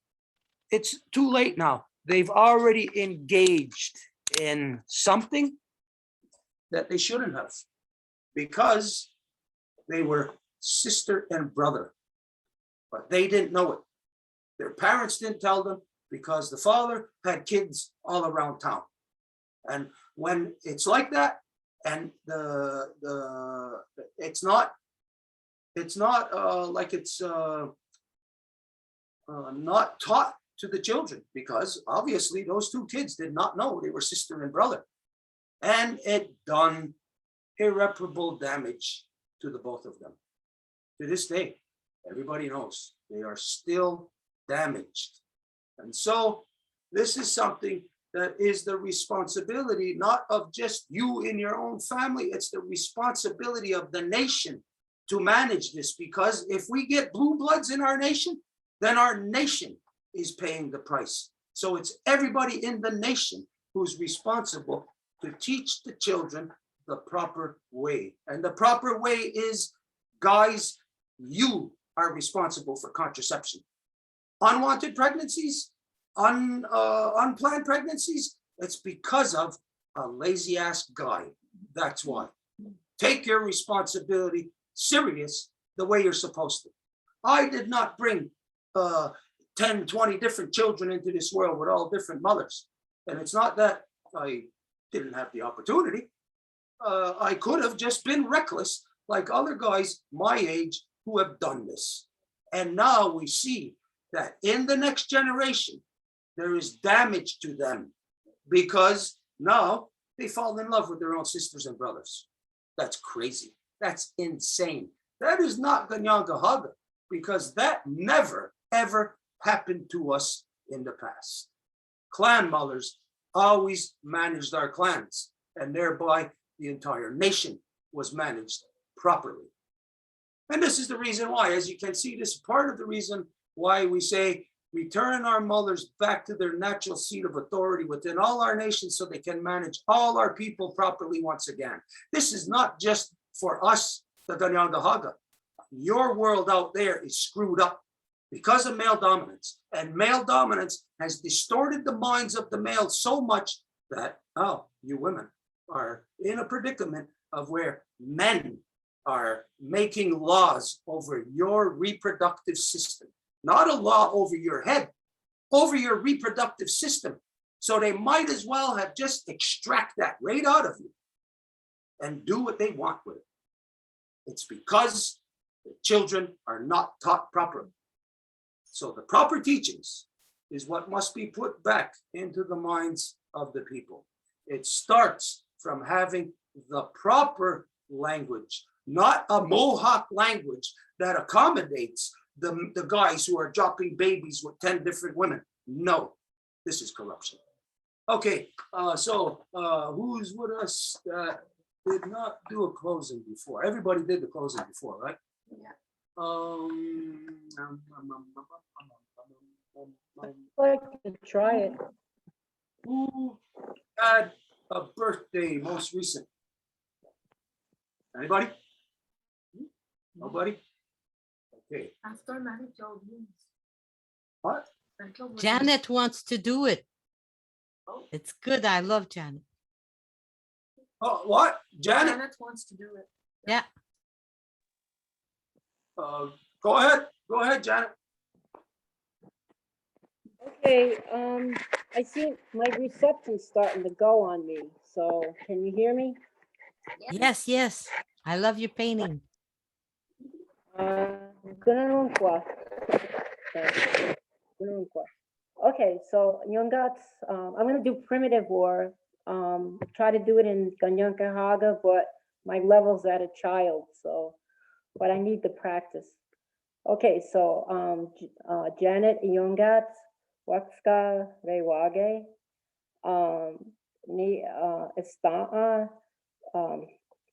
it's too late now. They've already engaged in something that they shouldn't have, because they were sister and brother, but they didn't know it. Their parents didn't tell them, because the father had kids all around town. And when it's like that, and it's not like it's not taught to the children, because obviously those two kids did not know they were sister and brother, and it done irreparable damage to the both of them. To this day, everybody knows they are still damaged. And so this is something that is the responsibility not of just you in your own family, it's the responsibility of the nation to manage this, because if we get blue bloods in our nation, then our nation is paying the price. So it's everybody in the nation who's responsible to teach the children the proper way. And the proper way is, guys, you are responsible for contraception. Unwanted pregnancies, unplanned pregnancies, it's because of a lazy ass guy. That's why. Take your responsibility serious the way you're supposed to. I did not bring 10, 20 different children into this world with all different mothers. And it's not that I didn't have the opportunity. I could have just been reckless like other guys my age who have done this. And now we see that in the next generation, there is damage to them, because now they fall in love with their own sisters and brothers. That's crazy. That's insane. That is not Kanienkeha, because that never, ever happened to us in the past. Clan mothers always managed our clans, and thereby the entire nation was managed properly. And this is the reason why, as you can see, this is part of the reason why we say return our mothers back to their natural seat of authority within all our nations so they can manage all our people properly once again. This is not just for us, the Kanienkeha. Your world out there is screwed up because of male dominance. And male dominance has distorted the minds of the males so much that, oh, you women are in a predicament of where men are making laws over your reproductive system. Not a law over your head, over your reproductive system. So they might as well have just extract that right out of you and do what they want with it. It's because the children are not taught properly. So the proper teachings is what must be put back into the minds of the people. It starts from having the proper language, not a Mohawk language that accommodates the guys who are dropping babies with 10 different women. No, this is corruption. Okay, so who's with us that did not do a closing before? Everybody did the closing before, right? Yeah. I'd like to try it. Who had a birthday most recent? Anybody? Nobody? Okay. After Marie-Claude wins. What? Marie-Claude wins. Janet wants to do it. Oh. It's good. I love Janet. Oh, what? Janet? Janet wants to do it. Yeah. Go ahead. Go ahead, Janet. Okay, I see my reception's starting to go on me, so can you hear me? Yes, yes. I love your painting. Ganun quoi. Ganun quoi. Okay, so Yungats, I'm gonna do primitive war. Try to do it in Kanienkeha, but my level's at a child, so, but I need the practice. Okay, so Janet Yungats, Waxka Rewage. ni Estaa,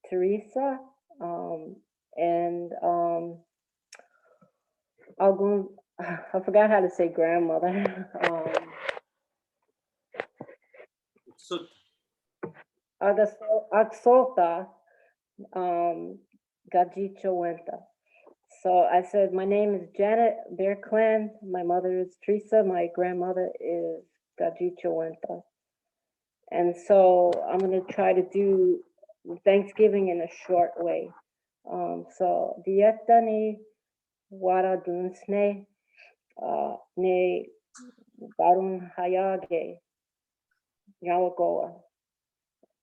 Teresa, and Algun, I forgot how to say grandmother. So Axolta, Gajicho Wenta. So I said, my name is Janet Bear Clan. My mother is Teresa. My grandmother is Gajicho Wenta. And so I'm going to try to do Thanksgiving in a short way. So dieta ni wara dunsne ne barun hayage yawagoa.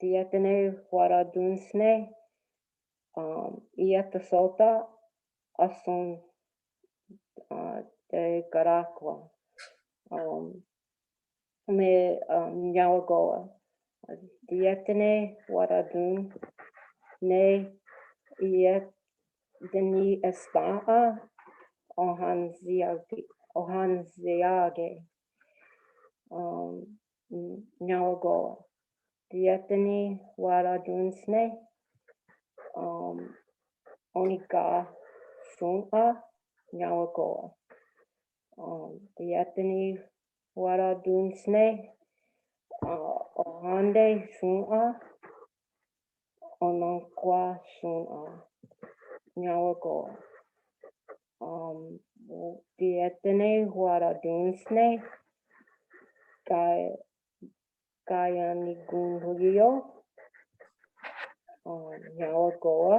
Dieta ne wara dunsne ieta sota asun de Garaqua. Me yawagoa. Dietene waradun ne iet deni estaa ohanziage nyawagoa. Dietene waradunsne onika suna nyawagoa. Dietene waradunsne ohande suna ononkwa suna nyawagoa. Dietene waradunsne Kaya Nigunyo Yawagoa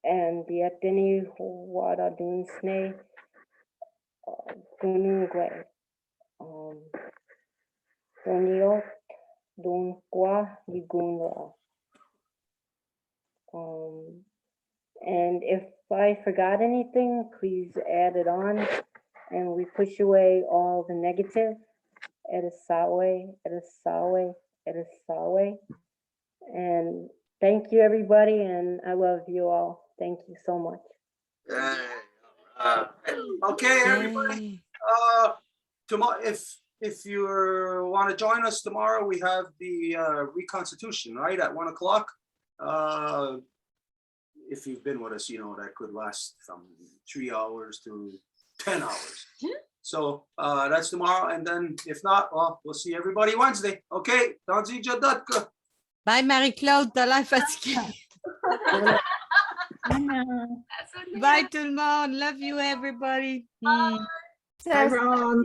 and Dietini Wadadunsne Gunungwe Doniot Dunkwa Nigunwa. And if I forgot anything, please add it on, and we push away all the negative. Edisawe, Edisawe, Edisawe. And thank you, everybody, and I love you all. Thank you so much. Okay, everybody. Yay. Tomorrow, if you want to join us tomorrow, we have the reconstitution, right, at 1 o'clock. If you've been with us, you know that could last from 3 hours to 10 hours. So that's tomorrow, and then if not, well, we'll see everybody Wednesday. Okay, Donzi Jadatka. Bye, Marie-Claude, t'as l'air fatiguée. Bye tout le monde. Love you, everybody. Bye, Ron.